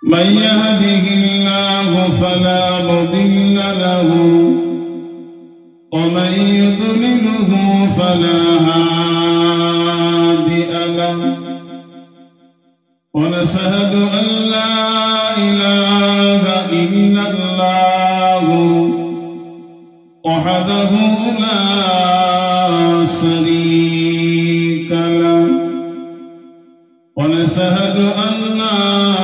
من يهده الله فلا مضل له ومن يضلله فلا هادي له ونشهد أن لا إله إلا الله وحده لا شريك له ونشهد أن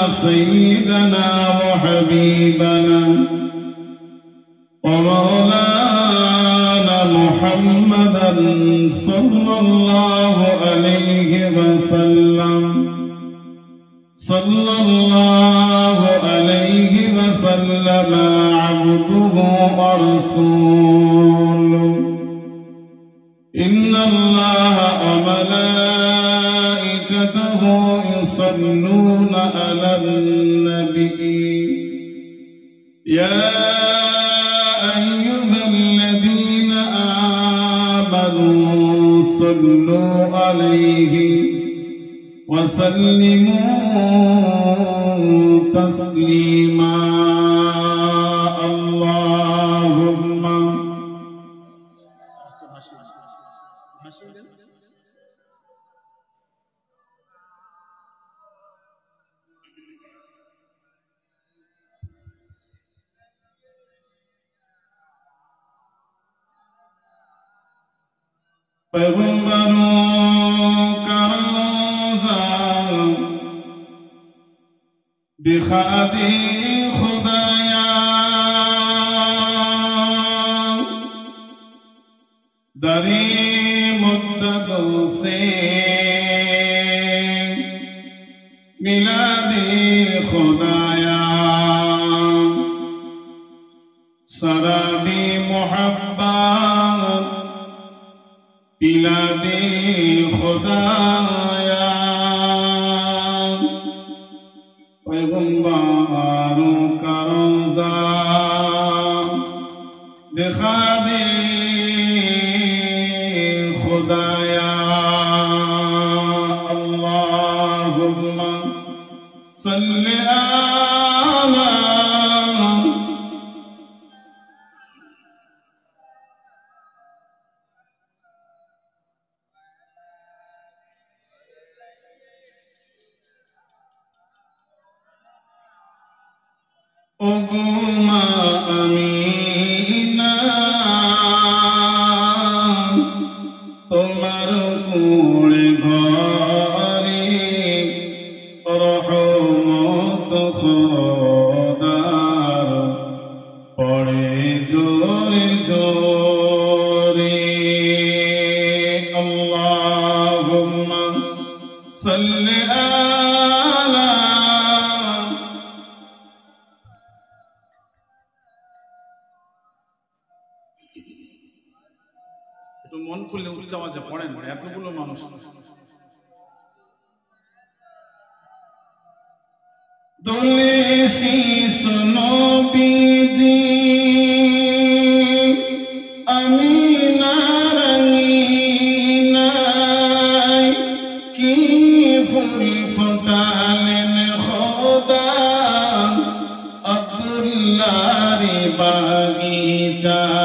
سيدنا وحبيبنا ومولانا محمدا صلى الله عليه وسلم عبده ورسوله إن الله وملائكته يصلون على النبي يا أيها الذين آمنوا صلوا عليه وسلموا تسليما اللهم पैगंबरों का रोज़ा दिखा दे खुदाया दरे मुद्दतों से मिला दे खुदाया शराबी मोहब्बत पिला दे खुदाया पैगंबरों का रोज़ा दिखा दे खुदाया अल्लाहुम्मा सल्ली अला ओगुमा अमीना तुम्हार कुड़े घरे रहमत खुदार पड़े जोरे जोरे अल्लाहुम्मा सल्ली अला একটু মন খুলে উচ্চ আওয়াজে পড়েন এতগুলো মানুষ দোলে শীষ নবীজি আমিনার আঙিনায় কি ফুল ফোটালেন খোদা আব্দুল্লাহর বাগিচায়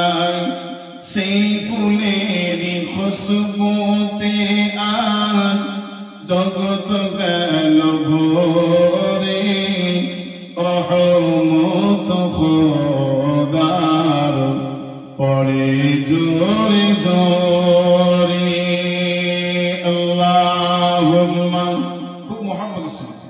সেই ফুলেরই খুশবুতে আজ জগৎ গেল ভরে রহমত খোদার পড়ে জোরে জোরে আল্লাহুম্মা খুব মুহাম্মদ সাল্লাল্লাহু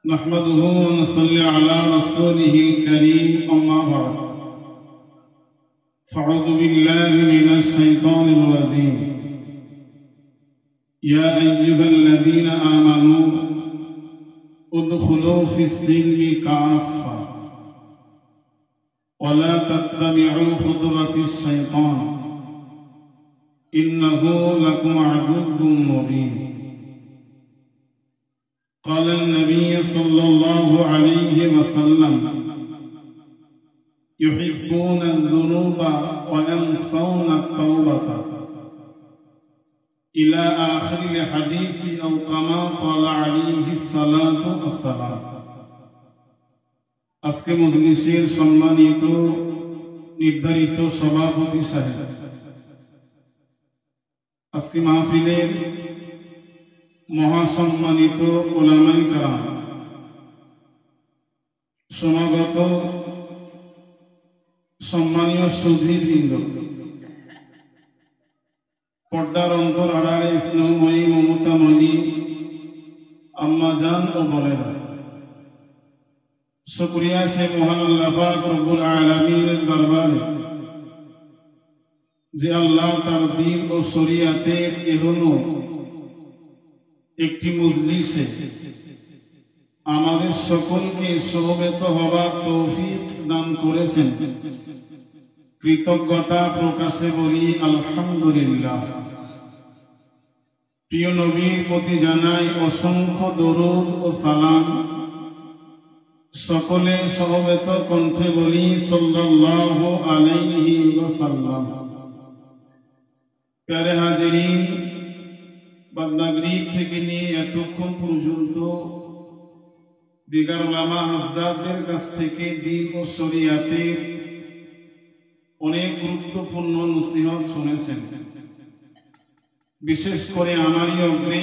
نحمده ونصلي على رسوله الكريم أما بعد فأعوذ بالله من الشيطان الرجيم يا أيها الذين آمنوا ادخلوا في السلم كافة ولا تتبعوا خطوات الشيطان إنه لكم عدو مبين قال النبي صلى الله عليه وسلم يحبون الذنوب وينسون التوبة إلى آخر الحديث أو كما قال عليه الصلاة والسلام। আজকে মজলিসের সম্মানিত নির্ধারিত সভাপতি সাহেব, আজকে মাহফিলের মহাসম্মানিত উলামায়ে কেরাম, সমাগত সম্মানীয় সুধীবৃন্দ, পর্দার অন্তর আড়ালে স্নেহময়ী মমতাময়ী আম্মা জান ও বোনেরা, শুকরিয়া সে মহান আল্লাহ পাক রব্বুল আলামিনের দরবারে যে আল্লাহ তার দ্বীন ও শরীয়তের এখনো একটি মজলিসে আমাদের সকলকে সমবেত হবার তৌফিক দান করেছেন। কৃতজ্ঞতা প্রকাশে বলি আলহামদুলিল্লাহ। প্রিয় নবীর প্রতি জানাই অসংখ্য দরুদ ও সালাম। সকলে সমবেত কণ্ঠে বলি সাল্লাল্লাহু আলাইহি ওয়াসাল্লাম। প্যারে হাজিরিন, বাগদাগরিব থেকে নিয়ে এতক্ষণ পর্যন্ত দিগার উলামা হাজরাতদের কাছ থেকে দ্বীন ও শরীয়তের অনেক গুরুত্বপূর্ণ নসিহত শুনেছেন। বিশেষ করে আমারই অগ্রে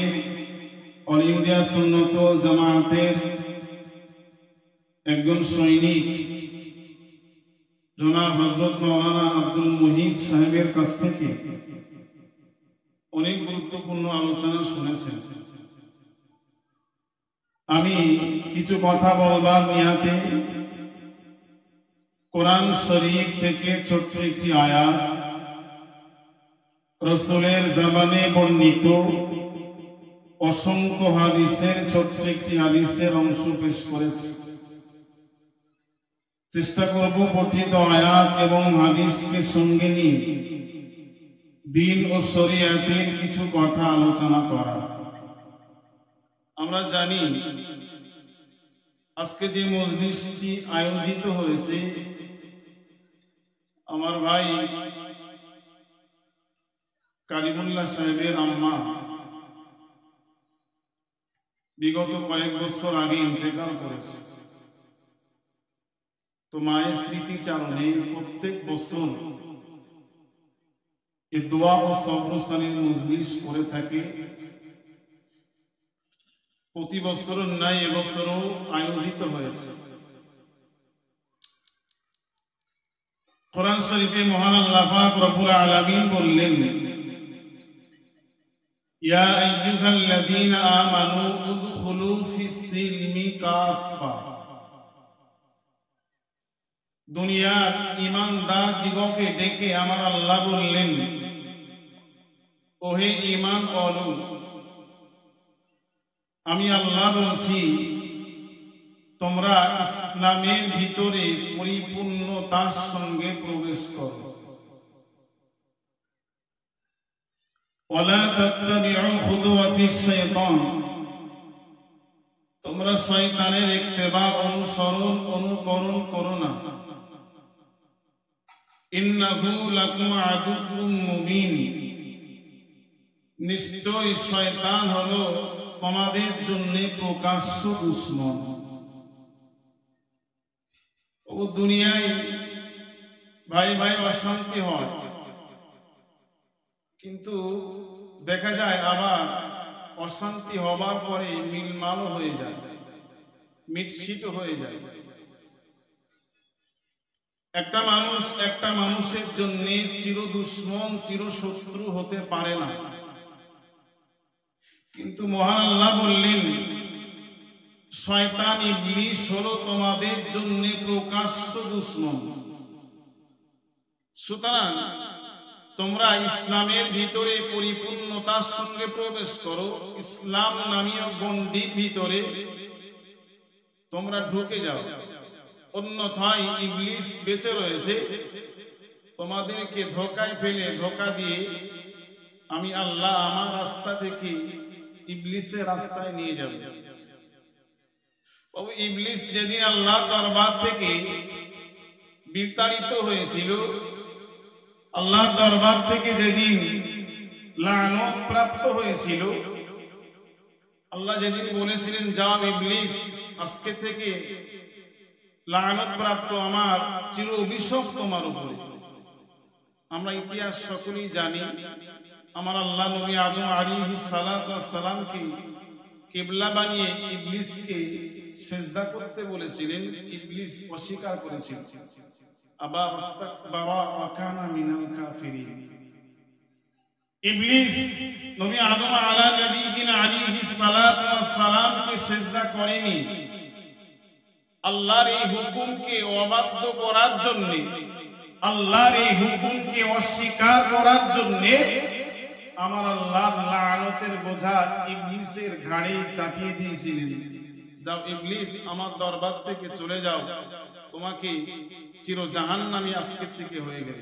অল ইন্ডিয়া সুন্নত ওয়াল জামায়াতের একজন সৈনিক জনাব হযরত মাওলানা আব্দুল মুহিত সাহেবের কাছ থেকে অনেক গুরুত্বপূর্ণ আলোচনা শুনেছেন। আমি কিছু কথা বলবার নিয়াতে কোরআন শরীফ থেকে ছোট্ট একটি আয়াত, রাসূলের জামানে বর্ণিত অসংখ্য হাদিসের ছোট্ট একটি হাদিসের অংশ পেশ করেছি। চেষ্টা করব পঠিত আয়াত এবং হাদিসকে সঙ্গে নিয়ে দ্বীন ও শরীয়তের কিছু কথা আলোচনা করা। আমরা জানি আজকে যে মজলিসটি আয়োজিত হয়েছে, আমার ভাই কারিমুল্লাহ সাহেবের আম্মা বিগত কয়েক বছর আগে ইন্তেকাল করেছে। তো মায়ের স্মৃতিচারণে প্রত্যেক বছর এই দোয়া ও সফরস্থানের মজলিস করে থাকে। প্রতি বছরের ন্যায় এবছরও আয়োজিত হয়েছে। কোরআন শরীফে মহান আল্লাহ পাক রব্বুল আলামিন বললেন, ইয়া আইয়ুহাল্লাযীনা আমানু উদখুলু ফিস-সিলমি কাফা। দুনিয়ার ঈমানদার দিগকে ডেকে আমার আল্লাহ বললেন, ওহে ঈমান ওয়ালো, আমি আল্লাহ বলছি তোমরা ইসলামের ভিতরে পরিপূর্ণতার সঙ্গে প্রবেশ করো। ওয়ালা তাত্তাবিউ খুতুওয়াতিশ শাইতান, তোমরা শয়তানের ইত্তেবা অনুকরণ করো না। ইন্নাহু লাকুম আদুউম মুবিন, নিশ্চয় শয়তান হলো তোমাদের জন্য প্রকাশ্য দুশমন। ও দুনিয়ায় ভাই ভাই অশান্তি হয়, কিন্তু দেখা যায় আবার অশান্তি হবার পরে মিলমালও হয়ে যায়, মিটশিট হয়ে যায়। একটা মানুষ একটা মানুষের জন্য চির দুশমন চির শত্রু হতে পারে না। কিন্তু মহান আল্লাহ বললেন, শয়তান ইবলিস হলো তোমাদের জন্য প্রকাশ্য দুশমন। সুতরাং তোমরা ইসলামের ভিতরে পরিপূর্ণতার সঙ্গে প্রবেশ করো। ইসলাম নামীয় গণ্ডির ভিতরে তোমরা ঢুকে যাও, অন্যথায় ইবলিস বেঁচে রয়েছে। তোমাদেরকে ধোঁকায় ফেলে ধোঁকা দিয়ে আমি আল্লাহ আমার রাস্তা থেকে ইবলিসের রাস্তায় নিয়ে যাব। বাবু ইবলিস যেদিন আল্লাহর দরবার থেকে বিতাড়িত হয়েছিল, আল্লাহর দরবার থেকে যেদিন লানত প্রাপ্ত হয়েছিল, আল্লাহ যেদিন বলেছিলেন যাও ইবলিস আজকে থেকে লানত প্রাপ্ত আমার চির অভিশাপ তোমার উপরে। আমরা ইতিহাস সকলেই জানি, আমার আল্লাহ নবী আদম আলাইহিস সালাতু ওয়াস সালামকে কিবলা বানিয়ে ইবলিসকে সিজদা করতে বলেছিলেন, ইবলিস অস্বীকার করেছিল। আবা ওয়াস্তাকবারা ওয়া কানা মিনাল কাফিরিন। ইবলিস নবী আদম আলাইহিস সালাতু ওয়াস সালামকে সিজদা করেনি। আল্লাহর এই হুকুমকে অবাধ্য করার জন্য, আল্লাহর এই হুকুমকে অস্বীকার করার জন্য আমার আল্লাহর লানতের বোঝা ইবলিসের ঘাড়ে চাপিয়ে দিয়েছিলেন। যাও ইবলিস আমার দরবার থেকে চলে যাও, তোমাকে চির জাহান্নামী আজকে থেকে হয়ে গেল।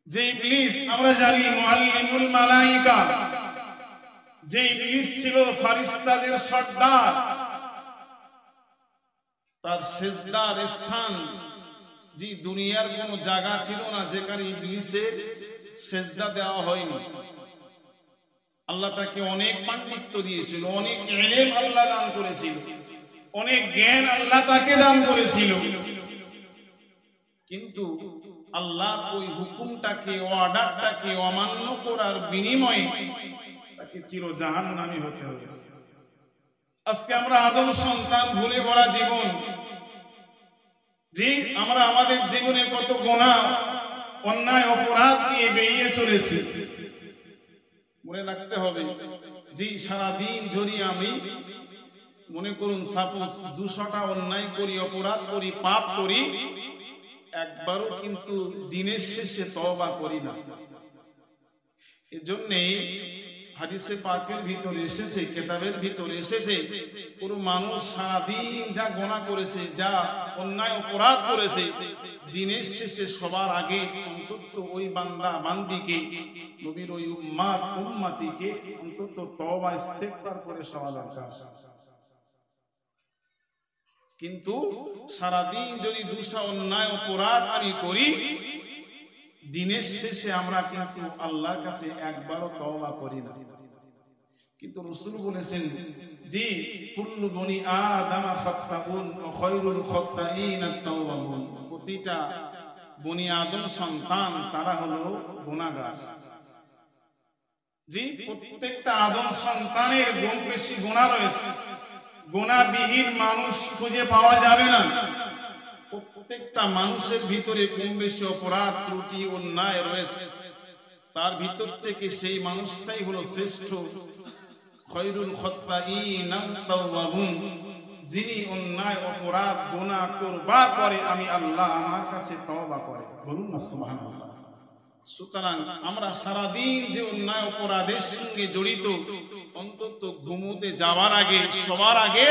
যে ইবলিস আমরা জানি মুআল্লিমুল মালায়েকা, যে ইবলিস ছিল ফেরেশতাদের সর্দার, তার সিজদার স্থান যে দুনিয়ার কোন জায়গা ছিল না যেখানে ইবলিসের সিজদা দেওয়া হয়নি। আল্লাহ তাকে অনেক পাণ্ডিত্য দিয়েছিল, অনেক ইলম আল্লাহ দান করেছিল, অনেক জ্ঞান আল্লাহ তাকে দান করেছিল, কিন্তু আল্লাহর ওই হুকুমটাকে, অর্ডারটাকে অমান্য করার বিনিময়ে তাকে চির জাহান্নামী হতে হয়েছে। আজকে আমরা আদম সন্তান, ভুলে ভরা জীবন, যে আমরা আমাদের জীবনে কত গুনাহ অন্যায় অপরাধ নিয়ে বেরিয়ে চলেছি। মনে রাখতে হবে যে সারাদিন যদি আমি মনে করুন সাপোজ 200টা অন্যায় করি, অপরাধ করি, পাপ করি, একবারও কিন্তু দিনের শেষে তওবা করি না। এজন্যই হাদিসে পাকের ভিতরে এসেছে, কিতাবের ভিতরে এসেছে, কোন মানুষ সারাদিন যা গুনাহ করেছে, যা অন্যায় অপরাধ করেছে, দিনের শেষে সবার আগে অন্তত ওই বান্দা বান্দিকে, নবীর ওই উম্মতিকে অন্তত তওবা ইস্তেগফার করে সওয়া দরকার। কিন্তু সারাদিন যদি 200 অন্যায় অপরাধ আমি করি, দিনের শেষে আমরা কিন্তু আল্লাহর কাছে একবারও তওবা করি না। কিন্তু রাসূল বলেছেন যে কুল্লু বনি আদম খাত্তাউন ওয়া খায়রুল খাত্তাইন আত-তাওয়াবুন, প্রতিটা বনি আদম সন্তান তারা হলো গুনাহগার। যে প্রত্যেকটা আদম সন্তানের কম বেশি গুনাহ রয়েছে, গুনাহবিহীন মানুষ খুঁজে পাওয়া যাবে না। প্রত্যেকটা মানুষের ভিতরে কম বেশি অপরাধ, ত্রুটি, অন্যায় রয়েছে। তার ভিতর থেকে সেই মানুষটাই হলো শ্রেষ্ঠ, খায়রুল খাত্তাইন আত-তাওয়াবুন, যিনি অন্যায় অপরাধ গুনাহ করবার পরে আমি আল্লাহ আমার কাছে তওবা করে। বলুন না সুবহানাল্লাহ। সুতরাং আমরা সারাদিন যে অন্যায় অপরাধের সঙ্গে জড়িত, অন্তত ঘুমোতে যাওয়ার আগে সবার আগে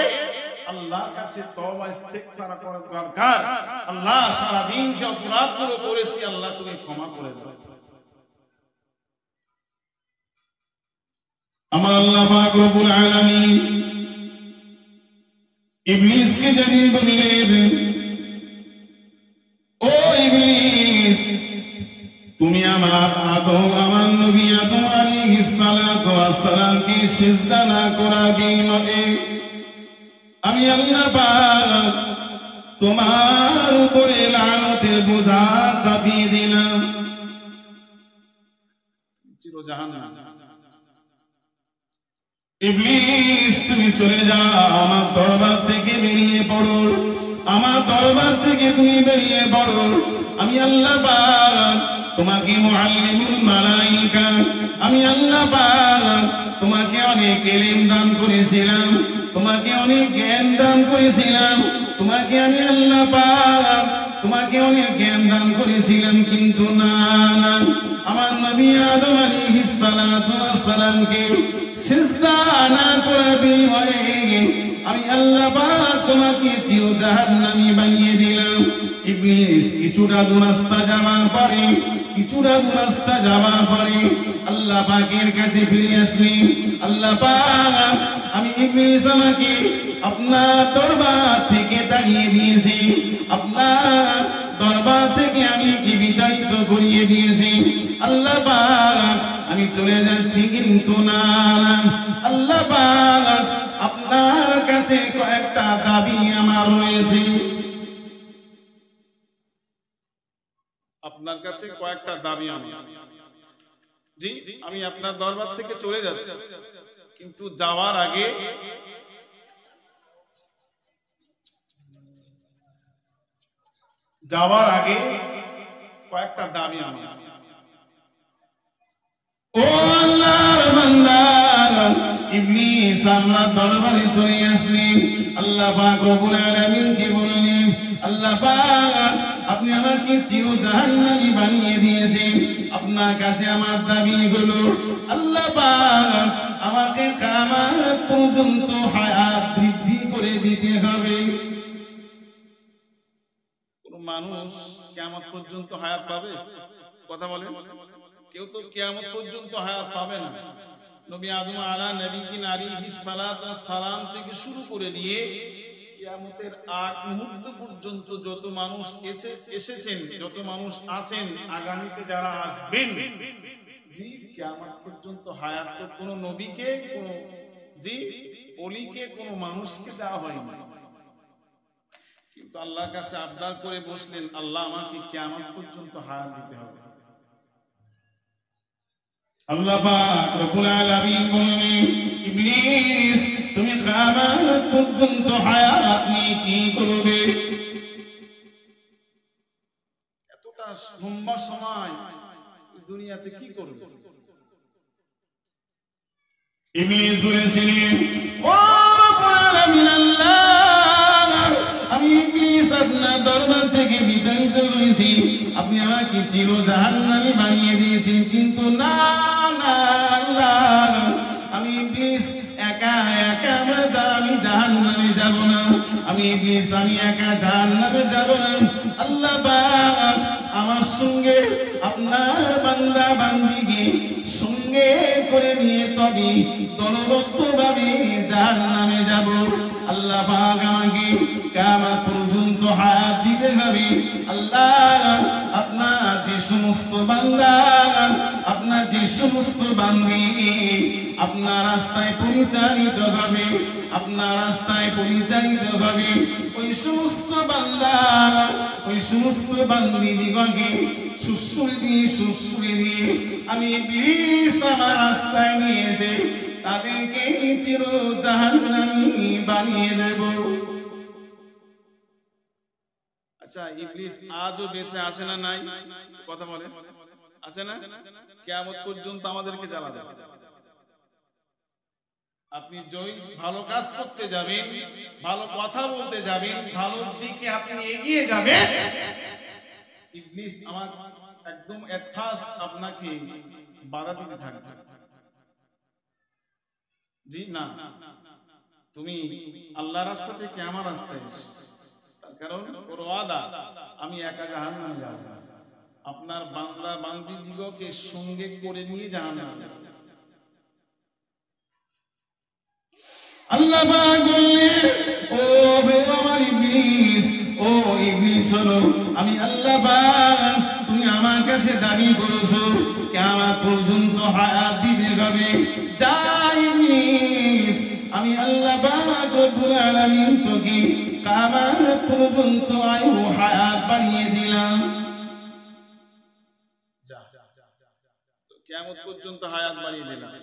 আল্লাহর কাছে তওবা ইস্তেগফার করা দরকার। আল্লাহ সারাদিন যে অপরাধগুলো করেছি আল্লাহ তুমি ক্ষমা করে দাও। আমার আল্লাহ পাক রব্বুল আলামিন ইবলিসকে যেদিন বললেন, ও ইবলিস, তুমি আমার নবী আদম আলাইহিস সালাতু ওয়াস সালামকে সিজদা না করার বিনিময়ে আমি আল্লাহ পাক তোমার উপরে লানতের বোঝা চাপিয়ে দিলাম, চির জাহান্নাম। ইবলিস তুমি চলে যাও, আমার দরবার থেকে বেরিয়ে পড়ো, আমার দরবার থেকে তুমি বেরিয়ে পড়ো। আমি আল্লাহ পাক তোমাকে মুআল্লিমুল মালায়েকা, আমি আল্লাহ পাক তোমাকে অনেক ইলম দান করেছিলাম, তোমাকে অনেক জ্ঞান দান করেছিলাম, তোমাকে আমি আল্লাহ পাক তোমাকে অনেক জ্ঞান দান করেছিলাম, কিন্তু না না, আমার নবী আদম আলাইহিস সালাতু ওয়াস সালামকে সিজদা না করার বিনিময়ে আমি আল্লাহ পাক তোমাকে চির জাহান্নামী বানিয়ে দিলাম। ইবলিস কিছুটা দুরাস্তা যাওয়ার পরে আল্লাহ পাকের কাছে ফিরে আসলি। আল্লাহ পাক আমি ইবলিস আমাকে আপনার দরবার থেকে তাড়িয়ে দিয়েছি, আপনার দরবার থেকে আমি কি বিতাড়িত করিয়ে দিয়েছি। আল্লাহ পাক আমি চলে যাচ্ছি, কিন্তু না আল্লাহ পাক আপনার কাছে কয়েকটা দাবি আমার রয়েছে। আপনার কাছে কয়েকটা দাবি আমার। জি, আমি আপনার দরবার থেকে চলে যাচ্ছি, কিন্তু যাওয়ার আগে কয়েকটা দাবি আমার। ও আল্লাহর বান্দা, ইবলিস আমার দরবারে চলে আসলেন। আল্লাহ পাক রব্বুল আলামিনকে বললেন, আল্লাহ পাক আপনি আমাকে চির জাহান্নামী বানিয়ে দিয়েছেন, আপনার কাছে আমার দাবি হলো আল্লাহ পাক আমাকে কিয়ামত পর্যন্ত হায়াত বৃদ্ধি করে দিতে হবে। কোন মানুষ কিয়ামত পর্যন্ত হায়াত পাবে? কথা বলেন। কেউ তো কিয়ামত পর্যন্ত হায়াত পাবে না। নবী আদম আলা নবীন আলাইহিস সালাতু ওয়াস সালাম থেকে শুরু করে নিয়ে কিয়ামতের আগ মুহূর্ত পর্যন্ত যত মানুষ এসেছেন, যত মানুষ আছেন, আগামীতে যারা আসবেন, জি কিয়ামত পর্যন্ত হায়াত তো কোনো নবীকে, কোনো জি ওলিকে, কোনো মানুষকে দেওয়া হয়নি। কিন্তু আল্লাহর কাছে আবদার করে বসলেন, আল্লাহ আমাকে কিয়ামত পর্যন্ত হায়াত দিতে হবে। আল্লাহ পাক রব্বুল আলামিন বললেন, ইবলিস তুমি কিয়ামত পর্যন্ত হায়াত নিয়ে কি করবে? এতটা লম্বা সময় দুনিয়াতে কি করবে? ইবলিস বলেছিলেন, ও রব্বুল আলামিন আল্লাহ, আমি ইবলিস আপনার দরবার থেকে বিতাড়িত হয়েছি, আপনি আমাকে চির জাহান্নামী বানিয়ে দিয়েছেন, কিন্তু না আল্লাহ, আমি ইবলিস একা আমি জাহান্নামে যাব না, আমি ইবলিস একা জাহান্নামে যাব না। আল্লাহ পাক আমার সঙ্গে আপনার বান্দা বান্দিকে সঙ্গে করে নিয়ে তবে দলবদ্ধভাবে জাহান্নামে যাব। আল্লাহ পাক আমাকে কিয়ামত পর্যন্ত হায়াত দিতে হবে। আল্লাহ আপনার যে সমস্ত বান্দা, আপনার যে সমস্ত বান্দি আপনার রাস্তায় পরিচালিত হবে, আপনার রাস্তায় পরিচালিত হবে, ওই সমস্ত বান্দা, ওই সমস্ত বান্দি দিগকে সুশ্রী দিয়ে আমি ইবলিস আমার রাস্তায় নিয়ে এসে তাদেরকে চির জাহান্নামী বানিয়ে দেব। আচ্ছা, ইবলিস আজও বেঁচে আছে না নাই? কথা বলে, আছে না? কিয়ামত পর্যন্ত আমাদেরকে জ্বালাবে। আপনি জয় ভালো কাজ করতে যাবেন, ভালো কথা বলতে যাবেন, ভালোর দিকে আপনি এগিয়ে যাবেন, ইবলিস আমার একদম এট ফার্স্ট আপনাকে বাধা দিতে থাকবে। জি না, তুমি আল্লাহর রাস্তা থেকে আমার রাস্তায় এসো, তার কারণ ওর ওয়াদা আমি একা জাহান্নামে যাব না, আপনার বান্দা বান্দি দিগকে সঙ্গে করে নিয়ে জাহান্নামে যাব। আল্লাহ পাক বললেন, ও হে আমার ইবলিস, ও ইবলিস শোনো, আমি আল্লাহ পাক তুমি আমার কাছে দাবি করেছো কিয়ামত পর্যন্ত হায়াত দিতে হবে। যা ইবলিস, আমি আল্লাহ পাক রব্বুল আলামিন তোকে কিয়ামত পর্যন্ত আয়ু হায়াত বাড়িয়ে দিলাম। যা তো কিয়ামত পর্যন্ত হায়াত বাড়িয়ে দিলাম।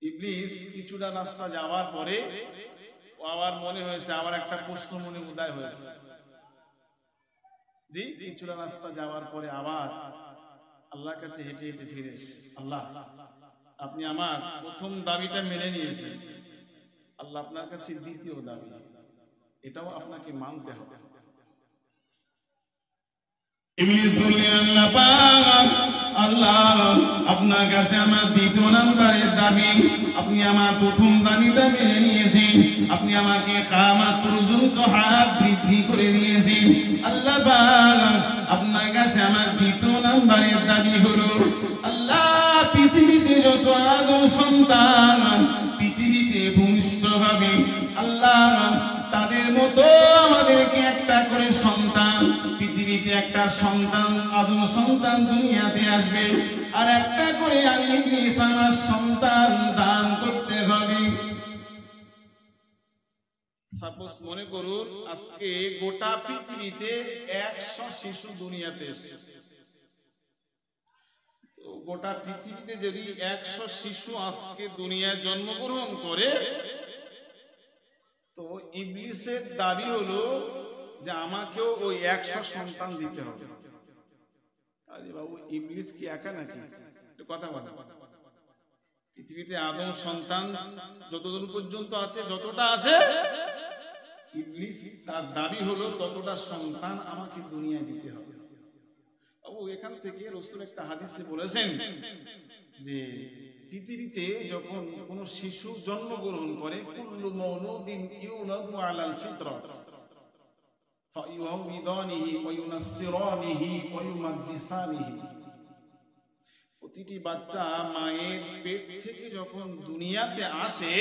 ইবলিস কিছুটা রাস্তা যাওয়ার পরে আবার মনে হয়েছে, আবার একটা প্রশ্ন মনে উদয় হয়েছে। জি কিছুটা রাস্তা যাওয়ার পরে আবার আল্লাহর কাছে হেঁটে হেঁটে ফিরে এসে, আল্লাহ আপনি আমার প্রথম দাবিটা মেনে নিয়েছেন, আল্লাহ আপনার কাছে দ্বিতীয় দাবি, এটাও আপনাকে মানতে হবে। ইবলিস বললেন, আল্লাহ পাক, আল্লাহ আপনার কাছে আমার দ্বিতীয় নাম্বারের দাবি, আপনি আমার প্রথম দাবিটা মেনে নিয়েছেন, আপনি আমাকে কিয়ামত পর্যন্ত হায়াত বৃদ্ধি করে দিয়েছেন। আল্লাহ পাক আপনার কাছে আমার দ্বিতীয় নাম্বারের দাবি হলো, আল্লাহ পৃথিবীতে যত আদম সন্তান পৃথিবীতে ভূমিষ্ঠ হবে। আল্লাহ তাদের মতো আমাদেরকে একটা করে সন্তান, পৃথিবীতে একটা সন্তান আদম সন্তান দুনিয়াতে আসবে, আর একটা করে আমি ইবলিস আমার সন্তান দান করতে হবে। সাপোজ মনে করুন আজকে গোটা পৃথিবীতে 100 শিশু দুনিয়াতে এসেছে। তো গোটা পৃথিবীতে যদি 100 শিশু আজকে দুনিয়ায় জন্মগ্রহণ করে, তো ইবলিসের দাবি হলো যে আমাকেও ওই 100 সন্তান দিতে হবে। আরে বাবু, ইবলিস কি একা নাকি? একটু কথা বলা, পৃথিবীতে আদম সন্তান যতজন পর্যন্ত আছে, যতটা আছে, ইবলিস তার দাবি হলো ততটা সন্তান আমাকে দুনিয়ায় দিতে হবে। বাবু, এখান থেকে রাসূল একটা হাদিসে বলেছেন যে পৃথিবীতে যখন কোন শিশু জন্মগ্রহণ করে, কুল্লু মাউলুদিন ইউলাদু আলাল ফিতরাত ফায়ুহাউইদানিহি ওয়া ইউনাসসিরানিহি ওয়া ইউমাজ্জিসানিহি, প্রতিটি বাচ্চা মায়ের পেট থেকে যখন দুনিয়াতে আসে,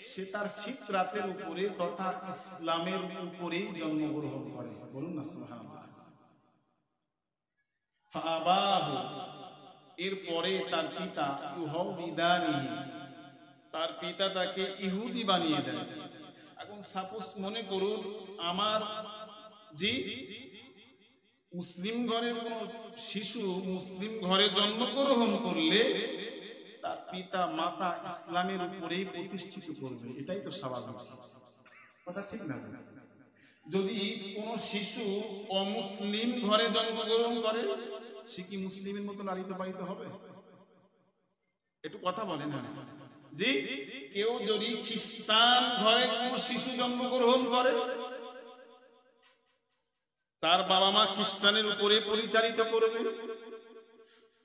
সে তার ফিতরাতের উপরে তথা ইসলামের উপরেই জন্মগ্রহণ করে। বলুন না সুবহানাল্লাহ। ফাআবাহু, এরপরে তার পিতা, ইউহাউইদানিহি, তার পিতা তাকে ইহুদি বানিয়ে দেয়। এখন সাপোজ মনে করুন আমার জি মুসলিম ঘরের কোন শিশু মুসলিম ঘরে জন্মগ্রহণ করলে তার পিতা মাতা ইসলামের উপরেই প্রতিষ্ঠিত করবে, এটাই তো স্বাভাবিক কথা, ঠিক না? যদি কোন শিশু অমুসলিম ঘরে জন্মগ্রহণ করে, সে কি মুসলিমের মতো লালিত পালিত হবে? একটু কথা বলেন না জি। কেউ যদি খ্রিস্টান ঘরে কোন শিশু জন্মগ্রহণ করে, তার বাবা মা খ্রিস্টানের উপরে পরিচালিত করবে।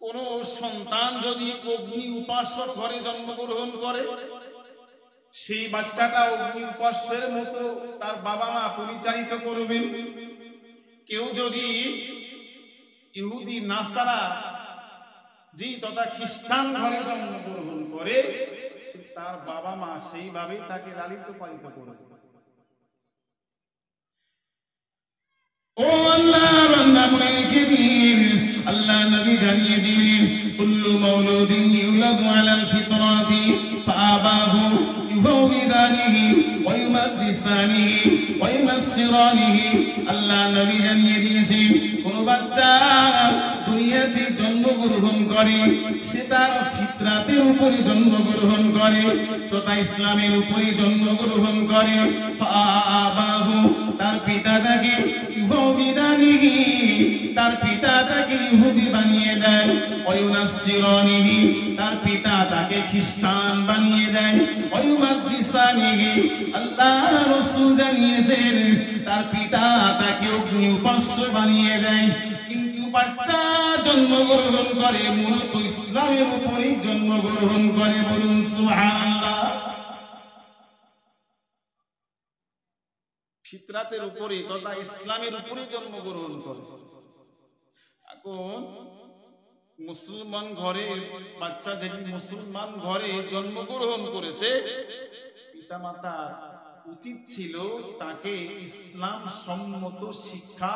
কোন সন্তান যদি অগ্নি উপাসক ঘরে জন্মগ্রহণ করে, সেই বাচ্চাটা অগ্নি উপাস্যের মতো তার বাবা মা পরিচালিত করবেন। কেউ যদি ইহুদি নাসারা জি তথা খ্রিস্টান ঘরে জন্মগ্রহণ করে, সে তার বাবা মা সেইভাবেই তাকে লালিত পালিত করবে। ও আল্লাহ, বান্দা মুনাফিকে দিন, আল্লাহ নবী জানিয়ে দিলেন কুল্লু মাউলুদিন ইউলাদু আলাল ফিতরাতি ফাআবাহু ইউহাউইদানিহি ওয়া ইউমাজ্জিসানিহি ওয়া ইউনাসসিরানিহি। আল্লাহ নবী জানিয়ে দিয়েছেন কোন বাচ্চা দুনিয়াতে জন্মগ্রহণ করে, সে তার ফিতরাতের উপরে জন্মগ্রহণ করে তথা ইসলামের উপরে জন্মগ্রহণ করে। ফাআবাহু, তার পিতা তাকে ইউহাউইদানিহি, তার পিতা তাকে ইহুদি বানিয়ে দেয়। ওয়া ইউনাসসিরানিহি, তার পিতা তাকে খ্রিস্টান বানিয়ে দেয়। ওয়া ইউমাজ্জিসানিহি, আল্লাহ রাসূল জানিয়েছেন তার পিতা তাকে অগ্নি উপাস্য বানিয়ে দেয়। কিন্তু বাচ্চা জন্মগ্রহণ করে মূলত ইসলামের উপরেই জন্মগ্রহণ করে। বলুন সুবহানাল্লাহ। ফিতরাতের উপরে তথা ইসলামের উপরে জন্মগ্রহণ করে। এখন মুসলমান ঘরে বাচ্চা যদি মুসলমান ঘরে জন্মগ্রহণ করেছে, পিতামাতা উচিত ছিল তাকে ইসলাম সম্মত শিক্ষা,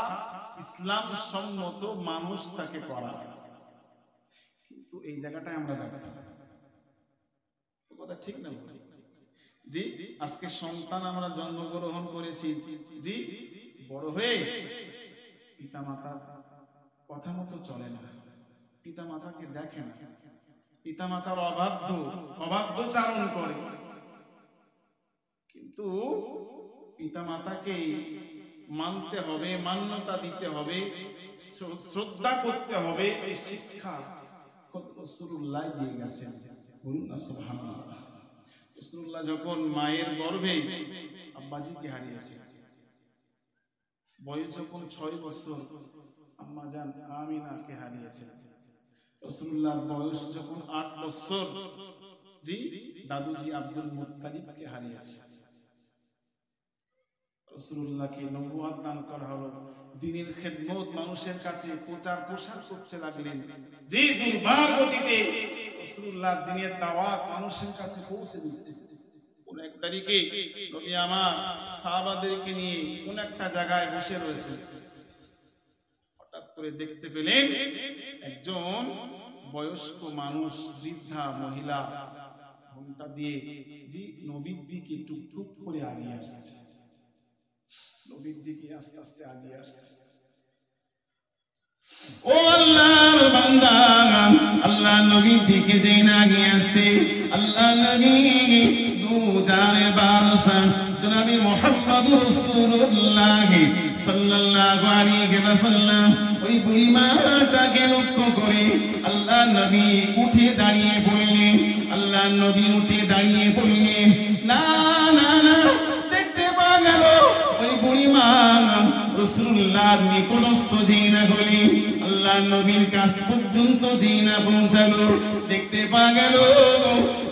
ইসলাম সম্মত মানুষ তাকে করা। কিন্তু এই জায়গাটায় আমরা ব্যর্থ। কথা ঠিক না জি? আজকে সন্তান আমরা জন্মগ্রহণ করেছি জি, বড় হয়ে পিতামাতা কথা মতো চলে না, পিতামাতাকে দেখে না, পিতামাতার অবাধ্যচারণ করে। কিন্তু পিতামাতাকে মানতে হবে, মান্যতা দিতে হবে, শ্রদ্ধা করতে হবে, এই শিক্ষা রাসূলুল্লাহ দিয়ে গেছেন। বলুন না সুবহানাল্লাহ। রাসূলুল্লাহ যখন মায়ের গর্ভে আব্বাজিকে হারিয়েছে, বয়স যখন 6 বছর আম্মা জান আমিনাকে হারিয়েছে। রাসূলুল্লাহর বয়স যখন 8 বছর জি দাদুজি আব্দুল মুত্তালিবকে হারিয়েছে। রাসূলুল্লাহকে নবুয়ত দান করা হলো, দ্বীনের খেদমত মানুষের কাছে প্রচার প্রসার করতে লাগলেন। যে দুর্বার গতিতে রাসূলুল্লাহ দ্বীনের দাওয়াত মানুষের কাছে পৌঁছে দিচ্ছে। কোন এক তারিখে নবী আমার সাহাবাদেরকে নিয়ে কোন একটা জায়গায় বসে রয়েছে, হঠাৎ করে দেখতে পেলেন একজন বয়স্ক মানুষ, বৃদ্ধা মহিলা ঘোমটা দিয়ে জি নবীর দিকে টুকটুক করে আগিয়ে আসছে, নবীর দিকে আস্তে আস্তে আগিয়ে আসছে। ও আল্লাহর বান্দা, আল্লাহ নবীর দিকে যেই না আগিয়ে আসছে, আল্লাহ নবী দু জানে বারসা জনাবে মুহাম্মদুর রাসূলুল্লাহ সাল্লাল্লাহু আলাইহি ওয়াসাল্লাম ওই বুড়িমাটাকে লক্ষ্য করে আল্লাহ নবী উঠে দাঁড়িয়ে পড়লেন। আল্লাহ নবী উঠে দাঁড়িয়ে পড়লেন। না না না, দেখতে পাওয়া গেল ওই বুড়িমা রাসূলুল্লাহর নিকটস্থ যেই না হলে আল্লাহ নবীর কাছ পর্যন্ত যেই না পৌঁছালো, দেখতে পাওয়া গেল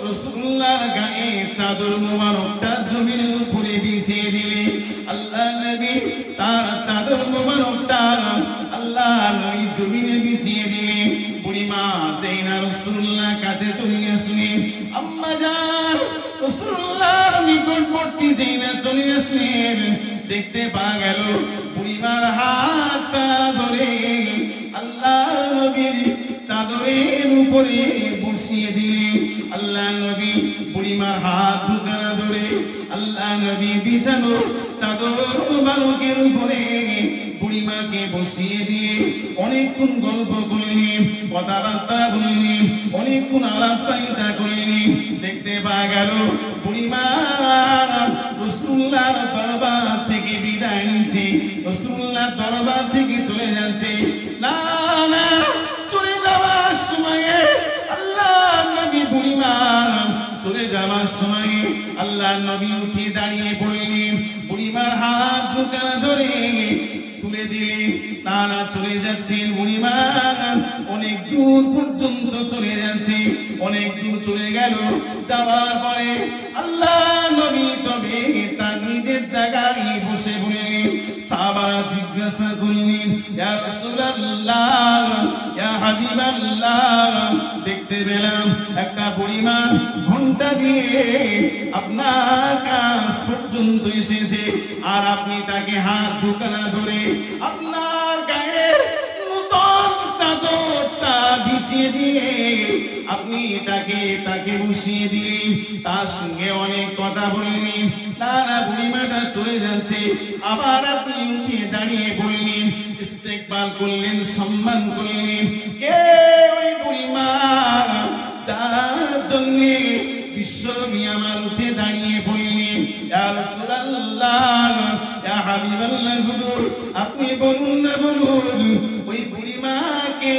রাসূলুল্লাহর গায়ে চাদর মোবারকটা জমিনের উপরে বিছিয়ে দিলেন। আল্লাহ নবী তার চাদর মোবারকটা আল্লাহ নবী জমিনে বিছিয়ে দিলেন। বুড়িমা যেই না রাসূলুল্লাহর কাছে চলে আসলেন, আম্মা জান রাসূলুল্লাহর নিকটবর্তী যেই না চলে আসলেন, দেখতে পাওয়া গেল বুড়িমার হাতটা ধরে আল্লাহ নবীর চাদরের উপরে বসিয়ে দিলেন। আল্লাহ নবী বুড়িমার হাত দুখানা ধরে আল্লাহ নবী বিছানো চাদর বালকের উপরে বুড়িমাকে বসিয়ে দিয়ে অনেকক্ষণ গল্প করলেন, কথাবার্তা বললেন, অনেকক্ষণ আলাপ চাহিদা করলেন। দেখতে পাওয়া গেল বুড়িমা রাসূলুল্লাহর দরবার থেকে বিদায় নিচ্ছে, রাসূলুল্লাহর দরবার থেকে চলে যাচ্ছে। না না, চলে যাওয়ার সময়ে আল্লাহ নবী বুড়িমা চলে যাওয়ার সময় আল্লাহ নবী উঠে দাঁড়িয়ে পড়লেন, বুড়িমার হাত দুখানা ধরে তুলে দিলেন। তারা চলে যাচ্ছেন, বুড়িমা অনেক দূর পর্যন্ত চলে যাচ্ছে। অনেক দূর চলে গেল, যাওয়ার পরে আল্লাহ নবী তবে তার নিজের জায়গায় বসে পড়লেন। সাহাবারা জিজ্ঞাসা করলেন, ইয়া রাসূলুল্লাহ, ইয়া হাবিবাল্লাহ, দেখতে পেলাম একটা বুড়িমা ঘন্টা দিয়ে আপনার কাছ পর্যন্ত এসেছে, আর আপনি তাকে হাত দুখানা ধরে আপনার গায়ের নতুন চাদরটা বিছিয়ে দিয়ে আপনি তাকে বসিয়ে দিলেন, তার সঙ্গে অনেক কথা বললেন। তারা বুড়িমাটা চলে যাচ্ছে, আবার আপনি উঠে দাঁড়িয়ে বললেন, ইস্তেকবাল করলেন, সম্মান করলেন। কে ওই বুড়িমা যার জন্য বিশ্বনবী আমার উঠে দাঁড়িয়ে বললেন, ইয়া রাসূলুল্লাহ, ইয়া হাবিবাল্লাহ, হুজুর আপনি বলুন না, বলুন ওই বুড়িমাকে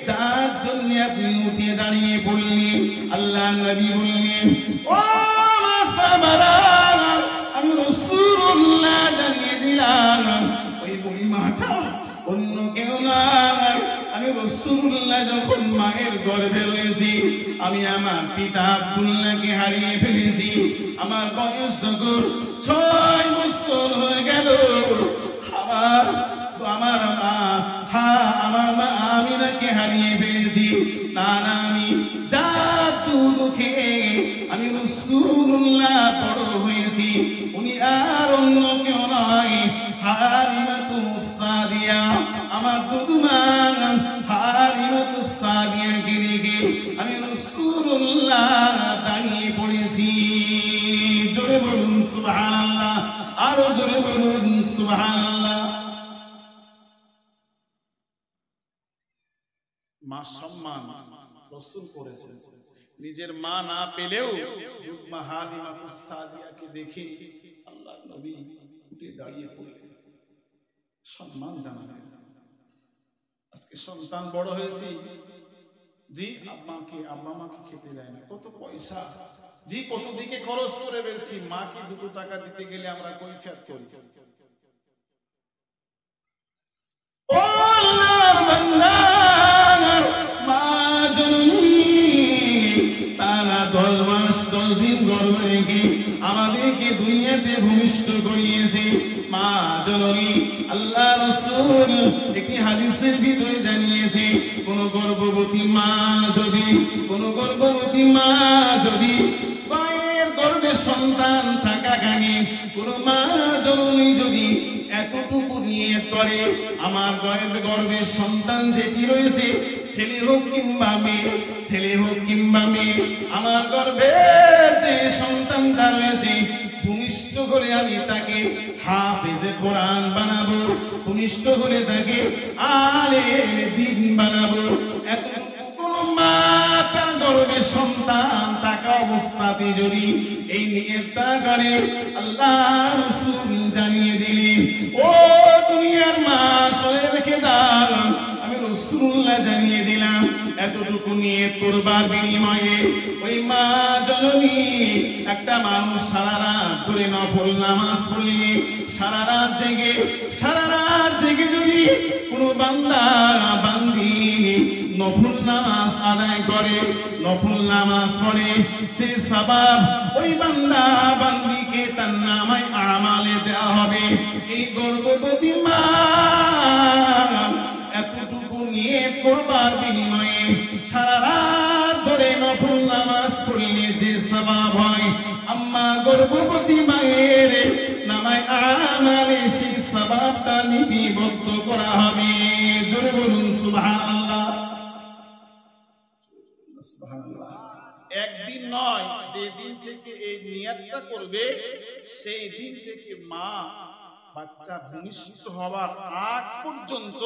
যার জন্য আপনি উঠে দাঁড়িয়ে বললেন। আল্লাহ নবী বললেন, ও সাহাবারা, আমি রাসূলুল্লাহ জানিয়ে দিলাম ওই বুড়িমাটা অন্য কেউ নয়। আমি রাসূলুল্লাহ যখন মায়ের গর্ভে রয়েছি, আমি আমার পিতা আব্দুল্লাহকে হারিয়ে ফেলেছি। আমার বয়স যখন 6 বছর হয়ে গেল, আমার মা আমিনাকে হারিয়ে ফেলেছি। না না, আমি দুঃখে আমি রাসূলুল্লাহ বড় হয়েছি। উনি আর অন্য কেউ নয়, হালিমাতুস সাদিয়া, আমার দুদুমা হালিমাতুস সাদিয়াকে রেখে আমি রাসূলুল্লাহ দাঁড়িয়ে পড়েছি। জোরে বলুন সুবহানাল্লাহ, আরো জোরে বলুন সুবহানাল্লাহ। মা সম্মান রাসূল করেছেন, নিজের মা না পেলেও মা হালিমাতুস সাদিয়াকে দেখে আল্লাহ নবী উঠে দাঁড়িয়ে পড়লেন, সম্মান জানালেন। আজকে সন্তান বড় হয়েছে, জি আব্বা মাকে খেতে দেয় না, কত পয়সা, জি কত দিকে খরচ করে ফেলছি, মাকে 2 টাকা দিতে গেলে আমরা কৈফিয়ত করি। ও আল্লাহর বান্দা, মা জননী তারা 10 মাস 10 দিন গর্ভে রেখে আমাদেরকে দুনিয়াতে ভূমিষ্ঠ করিয়েছে। মা জননী, আল্লাহ রাসূল একটি হাদিসের ভিতরে জানিয়েছে, কোন গর্ভবতী মা যদি মায়ের গর্ভে গর্ভে সন্তান থাকাকালীন কোন মা জননী যদি এতটুকু নিয়ত করে আমার গর্ভে সন্তান যেটি রয়েছে ছেলে হোক কিংবা মেয়ে, ছেলে হোক কিংবা মেয়ে, আমার গর্ভে যে সন্তানটা রয়েছে ভূমিষ্ঠ করে আমি তাকে হাফেজে কোরআন বানাবো, ভূমিষ্ঠ করে তাকে আলেম দ্বীন বানাবো। এতটুকু কোন মা তার গর্ভে সন্তান থাকা অবস্থাতে যদি এই নিয়তটা করে আল্লাহ রাসূল জানিয়ে দিলেন, ও দুনিয়ার মা শুনে রেখে দাও, আমি রাসূলুল্লাহ জানিয়ে দিলাম এতটুকু নিয়ত করবার বিনিময়ে ওই মা জননী একটা মানুষ সারা রাত ধরে নফল নামাজ পড়লে সারা রাত জেগে যদি কোনো বান্দা বান্দি নফল নামাজ আদায় করে, নফল নামাজ পড়ে, সে সওয়াব ওই বান্দা বান্দিকে তার নামায় আমালে দেওয়া হবে। এই গর্ভবতী মা এতটুকু নিয়ে করবার বিনিময়ে সারা রাত ধরে নফল নামাজ পড়লে যে সওয়াব হয়, আম্মা গর্ভবতী মায়ের নামায় আমালে সেই সওয়াবটা লিপিবদ্ধ করা হবে। জোরে বলুন সুবহানাল্লাহ। একদিন নয়, যে দিন থেকে এই নিয়তটা করবে সেই দিন থেকে মা বাচ্চা ভূমিষ্ঠ হওয়ার আগ পর্যন্ত,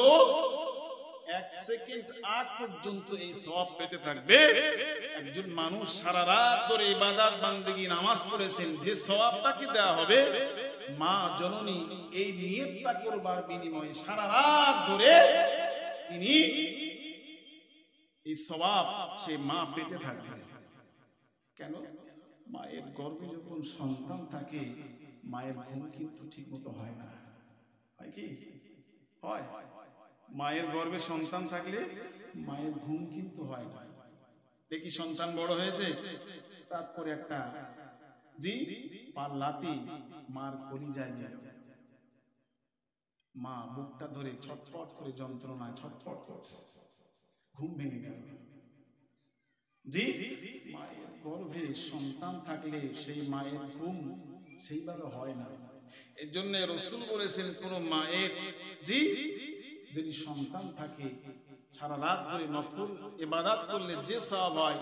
এক সেকেন্ড আগ পর্যন্ত এই সওয়াব পেতে থাকবে। একজন মানুষ সারা রাত ধরে ইবাদত বান্দেগী নামাজ পড়েছেন, যে সওয়াবটাকে দেওয়া হবে মা জননী এই নিয়তটা করবার বিনিময়ে সারা রাত ধরে তিনি এই সওয়াব সে মা পেতে থাকবে। কেন? মায়ের গর্ভে যখন সন্তান থাকে মায়ের ঘুম কিন্তু ঠিক মতো হয় না, হয় কি? হয়। মায়ের গর্ভে সন্তান থাকলে মায়ের ঘুম কিন্তু হয় না। দেখি সন্তান বড় হয়েছে, তাত করে একটা পাল্লাতি মার কলিজায় যায়, মা বুকটা ধরে ছটফট করে যন্ত্রণায় ছটফট করছে, ঘুম ভেঙে গেল। মায়ের গর্ভে সন্তান থাকলে সেই মায়ের ঘুম সেইভাবে হয় না। এর জন্য রাসূল বলেছেন কোন মায়ের যদি সন্তান থাকে সারা রাত ধরে নফল ইবাদত করলে যে সওয়াব হয়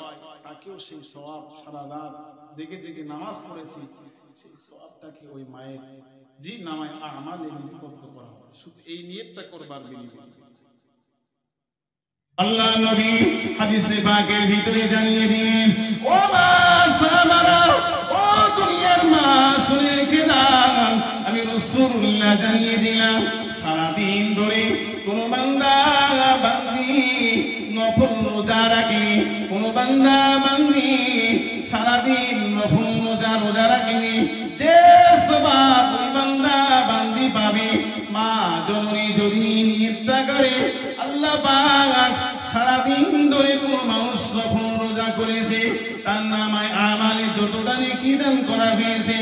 তাকেও সেই সওয়াব, সারা রাত জেগে জেগে নামাজ পড়েছি সেই সওয়াবটাকে ওই মায়ের নামায় আমালে লিপিবদ্ধ করা হবে। শুধু এই নিয়তটা করবার বিনিময়ে আল্লাহ নবী হাদিসে পাকের ভিতরে জানিয়ে দিলেন, ও মা সাহাবারা, ও দুনিয়ার মা শুনে রেখে দাও, আমি রাসূলুল্লাহ জানিয়ে দিলাম সারা দিন ধরে কোন বান্দা বান্দি নফল রোজা রাখে, কোন বান্দা বান্দি সারা দিন নফল রোজা রাখে, যে সওয়াব ওই বান্দা বান্দি পাবে মা জননী যদি নিয়তটা করে আল্লাহ পাক সারা দিন ধরে কোন মানুষ যখন রোজা করেছে তার নামায় আমালে যতটা নেকি দান করা হয়েছে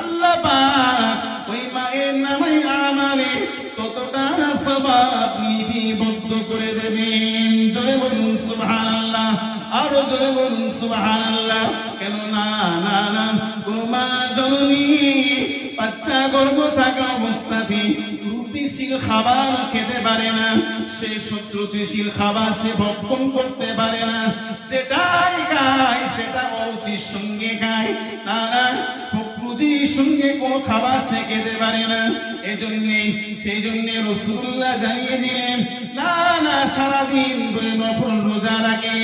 আল্লাহ পাক ওই মায়ের নামায় আমালে ততটা সওয়াব লিপিবদ্ধ করে দেবেন। জয় বলুন সুবহানাল্লাহ, আরো জয় বলুন সুবহানাল্লাহ। কেন না না না কোন মা জননী বাচ্চা গর্ভ থাকা অবস্থাতে রুচিশীল খাবার খেতে পারে না, সেই রুচিশীল খাবার সে ভক্ষণ করতে পারে না, যেটাই খায় সেটা অরুচির সঙ্গে খায়, না না রুচির সঙ্গে কোনো খাবার সে খেতে পারে না। সেই জন্য রাসূলুল্লাহ জানিয়ে দিলেন, না না সারাদিন ধরে নফল রোজা রাখে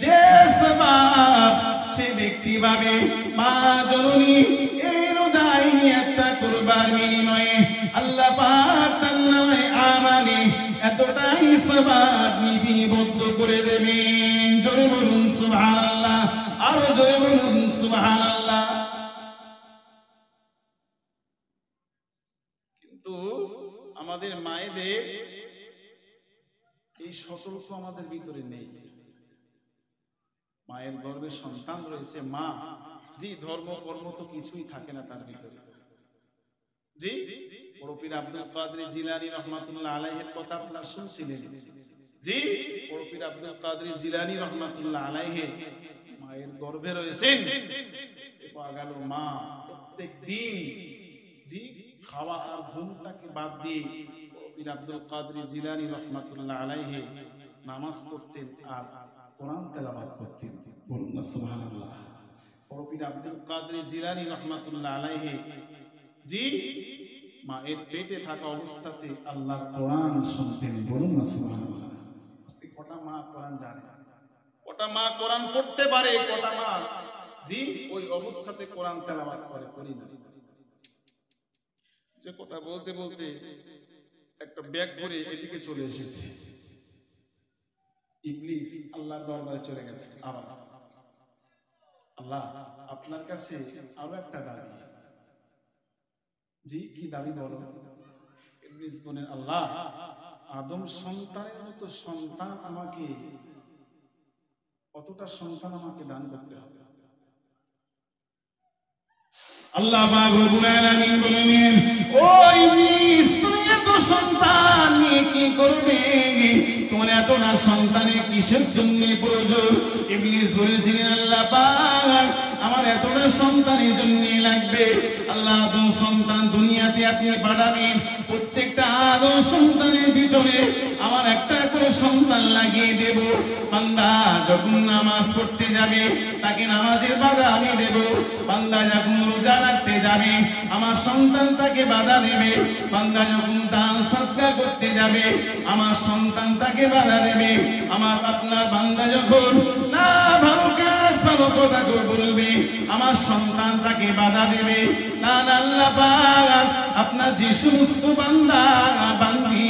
যে সওয়াব সে ব্যক্তি পাবে মা জননী এই রোজায় নিয়তটা করবার বিনিময়ে আল্লাহ পাক তার নামে আমালে এতটাই সওয়াব লিপিবদ্ধ করে দেবেন। জোরে বলুন সুবহানাল্লাহ, আরো জোরে বলুন সুবহানাল্লাহ। কিন্তু আমাদের মায়েদের এই সতর্ক আমাদের ভিতরে নেই। মায়ের গর্ভে সন্তান রয়েছে, মা ধর্ম কর্ম তো কিছুই থাকে না তার ভিতরে। বড় পীর আব্দুল কাদের জিলানী রাহমাতুল্লাহ আলাইহির কথা আপনারা শুনছিলেন। বড় পীর আব্দুল কাদের জিলানী রাহমাতুল্লাহ আলাইহি মায়ের গর্ভে রয়েছেন, পাওয়া গেল মা প্রত্যেক দিন জি খাওয়া আর ঘুমটাকে বাদ দিয়ে পীর আব্দুল কাদের জিলানী রহমাতুল্লাহ আলাইহি নামাজ পড়তেন আর কোরআন তেলাওয়াত করতেন। বলুন না সুবহানাল্লাহ। পীর আব্দুল কাদের জিলানী রহমাতুল্লাহ আলাইহি জি মায়ের পেটে থাকা অবস্থাতে আল্লাহর কোরআন শুনতেন। বলুন না সুবহানাল্লাহ। আজকে কটা মা কোরআন জানে, কটা মা কোরআন পড়তে পারে, কটা মা জি ওই অবস্থাতে কোরআন তেলাওয়াত করে? করি না। যে কথা বলতে বলতে একটা ব্যাগ ভরে এদিকে চলে এসেছে, ইবলিস আল্লাহর দরবারে চলে গেছে। আবার আল্লাহ আপনার কাছে আরো একটা দাবি। জি কি দাবি বলো? ইবলিস বলেন, আল্লাহ আদম সন্তানের মতো সন্তান আমাকে, কতটা সন্তান আমাকে দান করতে হবে? আল্লাহ পাক রব্বুল আলামিন বলেন, ও ইবলিস তুমি এত সন্তান নিয়ে কি করবে? তোমার এতটা সন্তানের কিসের জন্য প্রয়োজন? ইবলিস বলেছিলেন, আল্লাহ পাক আমার এতটা সন্তানের জন্য লাগবে। আল্লাহ আদম সন্তান দুনিয়াতে আপনি পাঠাবেন, প্রত্যেকটা আদম সন্তানের পিছনে আমার একটা করে সন্তান লাগিয়ে দেব। বান্দা যখন নামাজ পড়তে যাবে তাকে নামাজের বাধা আমি দেব। বান্দা যখন রোজা রাখতে যাবে আমার সন্তান তাকে বাধা দেবে। বান্দা যখন দান সাদকা করতে যাবে আমার সন্তান তাকে বাধা দেবে। আমার আপনার বান্দা যখন না ভালো কাজ ভালো কথা বলবে আমার সন্তান তাকে বাধা দেবে। না আল্লাহ পাক আপনার যে সমস্ত বান্দা বান্দি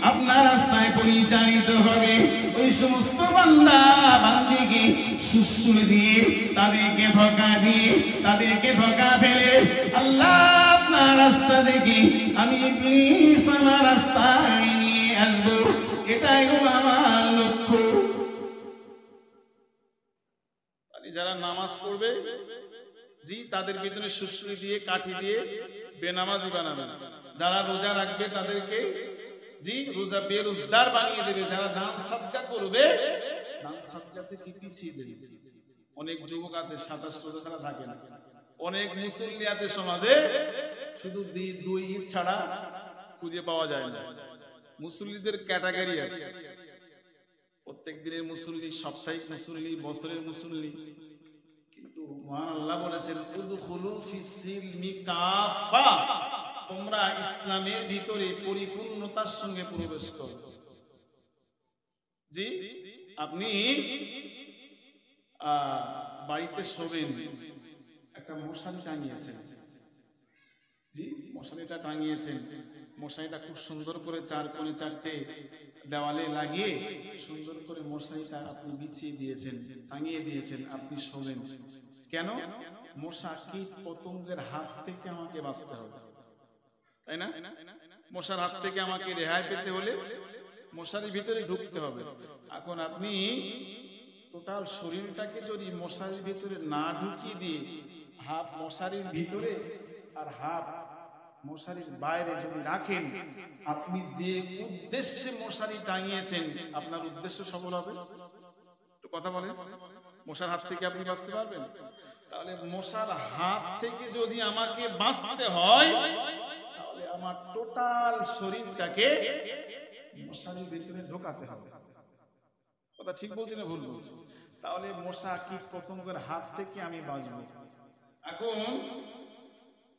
আপনার রাস্তায় পরিচালিত হবে ওই সমস্ত বান্দা বান্দিকে সুসুর দিয়ে তাদেরকে ধোঁকা দিয়ে তাদেরকে ধোঁকা ফেলে আল্লাহ আপনার রাস্তা দেখি আমি ইবলিস আমার রাস্তায় নিয়ে আসবো। এটাই হলো আমার লক্ষ্য। যারা নামাজ পড়বে জি তাদের পিছনে সুসুরি দিয়ে কাঠি দিয়ে বেনামাজি বানাবে। যারা রোজা রাখবে তাদেরকে জি রোজা বেরোজগার বানিয়ে দেবে। যারা দান সাদকা করবে দান সাদকা থেকে পিছিয়ে দেবে। অনেক যুবক আছে 27 রোজা ছাড়া থাকে না। অনেক মুসল্লি আছে সমাজে শুধু 2 ঈদ ছাড়া খুঁজে পাওয়া যায় না। মুসল্লিদের ক্যাটাগরি আছে, প্রত্যেক দিনের মুসল্লি, সাপ্তাহিক মুসল্লি, বছরের মুসল্লি। কিন্তু মহান আল্লাহ বলেছেন উদখুলু ফিস সিলমি কাফা, তোমরা ইসলামের ভিতরে পরিপূর্ণতার সঙ্গে প্রবেশ করো। জি আপনি বাড়িতে শোবেন, একটা মশারি টাঙিয়েছেন, জি মশারিটা টাঙিয়েছেন, মশারিটা খুব সুন্দর করে 4 কোণে 4টে দেওয়ালে লাগিয়ে সুন্দর করে মশারিটা আপনি বিছিয়ে দিয়েছেন, টাঙিয়ে দিয়েছেন, আপনি শোবেন। কেন? মশা কীট পতঙ্গের হাত থেকে আমাকে বাঁচতে হবে, তাই না? মশার হাত থেকে আমাকে রেহাই পেতে হলে মশারির ভিতরে ঢুকতে হবে। এখন আপনি টোটাল শরীরটাকে যদি মশারির ভিতরে না ঢুকিয়ে দিয়ে হাফ মশারির ভিতরে আর হাফ মশারির বাইরে যদি রাখেন, আপনি যে উদ্দেশ্যে মশারি টাঙিয়েছেন আপনার উদ্দেশ্য সফল হবে। তো কথা বলেন, মশার হাত থেকে আপনি বাঁচতে পারবেন? তাহলে মশার হাত থেকে যদি আমাকে বাঁচতে হয় তাহলে আমার টোটাল শরীরটাকে মশারির ভিতরে ঢোকাতে হবে। কথা ঠিক বলছি না ভুল বলছি? তাহলে মশা কীট পতঙ্গের হাত থেকে আমি বাঁচবো। এখন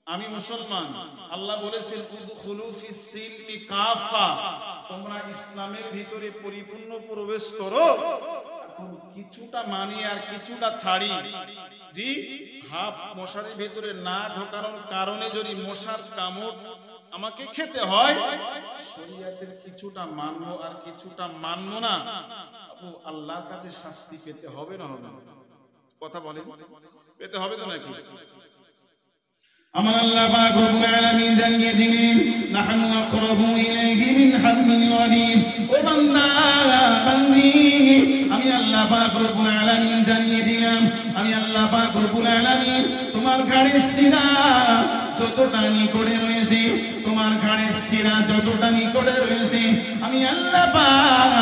আমি মুসলমান, আল্লাহ বলেছেন উদখুলু ফিস সিলমি কাফা, তোমরা ইসলামের ভিতরে পরিপূর্ণ প্রবেশ করো। এখন কিছুটা মানি আর কিছুটা ছাড়ি। জি হাফ মশারির ভিতরে না ঢোকানোর কারণে যদি মশার কামড় আমাকে খেতে হয়, শরীয়তের কিছুটা মানবো আর কিছুটা মানবো না, আল্লাহর কাছে শাস্তি পেতে হবে না হবে? কথা বলেন, পেতে হবে তো নাকি? আমার আল্লাহ পাক রব্বুল আলামিন জানিয়ে দিলেন নাহনু আকরাবু ইলাইহি মিন হাবলিল ওয়ারিদ। ও বান্দা বান্দি আমি আল্লাহ পাক রব্বুল আলামিন জানিয়ে দিলাম, আমি আল্লাহ পাক রব্বুল আলামিন তোমার ঘাড়ের শিরা যতটা নিকটে রয়েছে, তোমার ঘাড়ের শিরা যতটা নিকটে রয়েছে আমি আল্লাহ পাক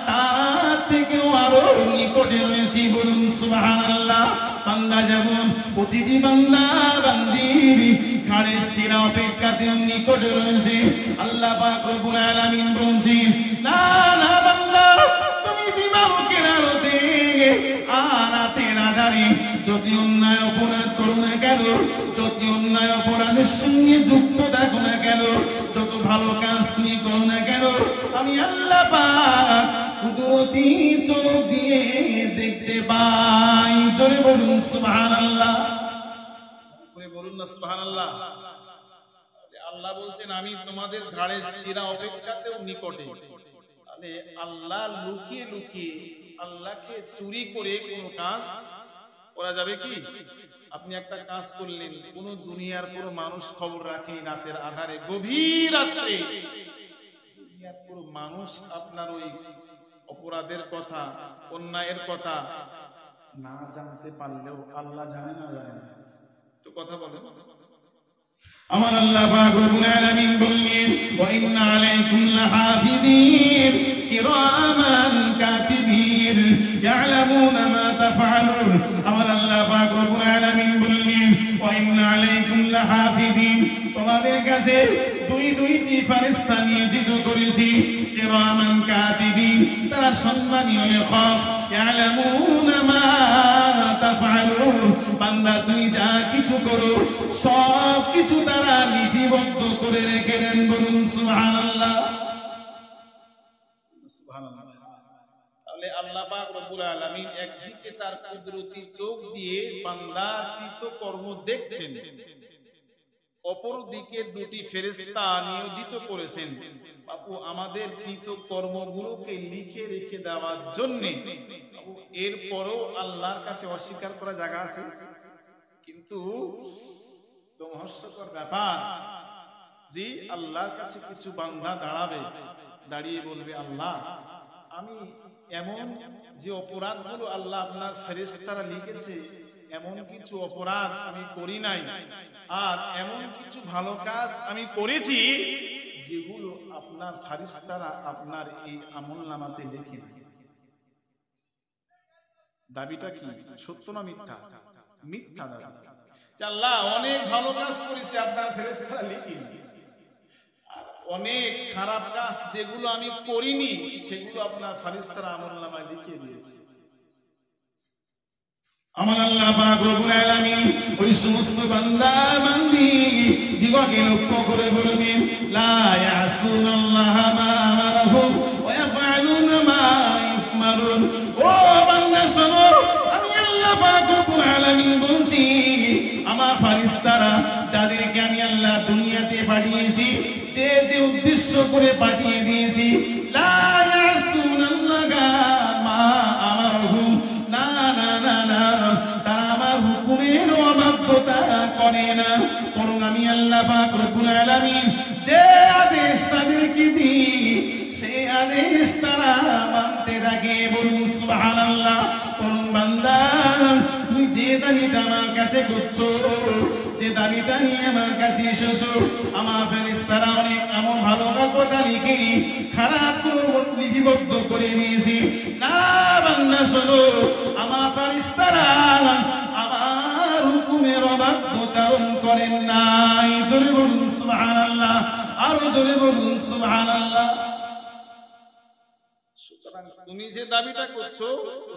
তার থেকেও আরো নিকটে রয়েছি। বলুন সুবহানাল্লাহ। বান্দা যেমন প্রতিটি বান্দা বান্দির ঘাড়ের শিরা অপেক্ষাতে নিকটে রয়েছে, আল্লাহ পাক রব্বুল আলামিন বলছেন, না না বান্দা, তুমি দিবালোকের আলোতে আর রাতের আধারে যত অন্যায় অপরাধ করো না কেন, যত অন্যায় অপরাধের সঙ্গে যুক্ত থাকো না কেন, যত ভালো কাজ তুমি করো না কেন, আমি আল্লাহ পাক কুদরতি চোখ দিয়ে দেখতে পাই। জোরে বলুন সুবহানাল্লাহ। করে বলুন না সুবহানাল্লাহ। আল্লাহ বলছেন আমি তোমাদের ঘাড়ের শিরা অপেক্ষাতেও নিকটে। তাহলে আল্লাহ লুকিয়ে লুকিয়ে, আল্লাহকে চুরি করে কোনো কাজ করা যাবে কি? আপনি একটা কাজ করলেন, কোন দুনিয়ার পুরো মানুষ খবর রাখে, রাতের আধারে গভীর রাত্রে দুনিয়ার পুরো মানুষ আপনার ওই অপরাধের কথা, অন্যায়ের কথা না জানতে পারলেও আল্লাহ জানে না জানে না? তো কথা বলেন। আমার আল্লাহ পাক রব্বুল আলামিন বললেন, ওয়া ইন্না আলাইকুম লাহাফিযিন কিরামান কাতিবিন ইয়ালামুনা মা তাফআলুন। আমার আল্লাহ পাক রব্বুল আলামিন বললেন, ওয়া ইন্না আলাইকুম লাহাফিযিন, তোমাদের কাছে দুইটি ফেরেশতা নিয়োজিত করেছি, কিরামান কাতিবিন, তারা সম্মানীয় লেখক, ইয়ালামুনা মা তাফআলুন, বান্দা তুমি যা কিছু করো সব কিছু তারা লিপিবদ্ধ করে রেখে দেন। বলুন সুবহানাল্লাহ। সুবহানাল্লাহ। তাহলে আল্লাহ পাক রব্বুল আলামিন একদিকে তার কুদরতি চোখ দিয়ে বান্দার কৃতকর্ম দেখছেন, অপরদিকে দুটি ফেরেশতা নিয়োজিত করেছেন বাপু আমাদের কৃতকর্মগুলোকে লিখে রেখে দেওয়ার জন্য। এরপরও আল্লাহর কাছে অস্বীকার করা জায়গা আছে? কিন্তু রহস্যকর ব্যাপার যে আল্লাহর কাছে কিছু বান্দা দাঁড়াবে, দাঁড়িয়ে বলবে, আল্লাহ আমি এমন যে অপরাধগুলো আল্লাহ আপনার ফেরেশতারা লিখেছে, এমন কিছু অপরাধ আমি করি নাই, আর এমন কিছু ভালো কাজ আমি করেছি যেগুলো আপনার ফেরেশতারা আপনার এই আমলনামাতে লিখে নাই। দাবিটা কি, সত্য না মিথ্যা? মিথ্যা দাবি। আল্লাহ অনেক ভালো কাজ করেছি, আপনার ফেরেশতারা লিখিনি, আর অনেক খারাপ কাজ যেগুলো আমি করিনি সেগুলো আপনার ফেরেশতারা আমলনামায় লিখে দিয়েছে। আমার আল্লাহ পাক রব্বুল আলামিন ওই সমস্ত বান্দা বান্দি দিগকে লক্ষ্য করে বলবেন, লা ইয়াসুনাল্লাহা মা আমারাহুম ওয়া ইয়াফআলুনা মা ইউমারুন। ও বান্দা শোনো, আমি আল্লাহ পাক রব্বুল আলামিন বলছি, আমার ফেরেশতারা যাদেরকে আমি আল্লাহ দুনিয়াতে পাঠিয়েছি, যে যে উদ্দেশ্য করে পাঠিয়ে দিয়েছি, লা ইয়াসুনাল্লাহা মা আমারাহুম, না না না না, তারা আমার হুকুমের অবাধ্যতা করে না, বরং আমি আল্লাহ পাক রব্বুল আলামিন যে আদেশ তাদেরকে দিই সেই আদেশ তারা মানতে থাকে। বলুন সুবহানাল্লাহ। বলুন বান্দা, তুমি যে দাবিটা আমার কাছে করছো, যে দাবিটা নিয়ে আমার কাছে এসেছো, আমার ফেরেশতারা অনেক এমন ভালো কথা লিখে খারাপ লিপিবদ্ধ করে দিয়েছি। না বান্দা শোনো, আমার ফেরেশতারা আমার হুকুমের অবাধ্যচারণ করেন নাই। জোরে বলুন সুবহানাল্লাহ, আরো জোরে বলুন সুবহানাল্লাহ। সুতরাং তুমি যে দাবিটা করছো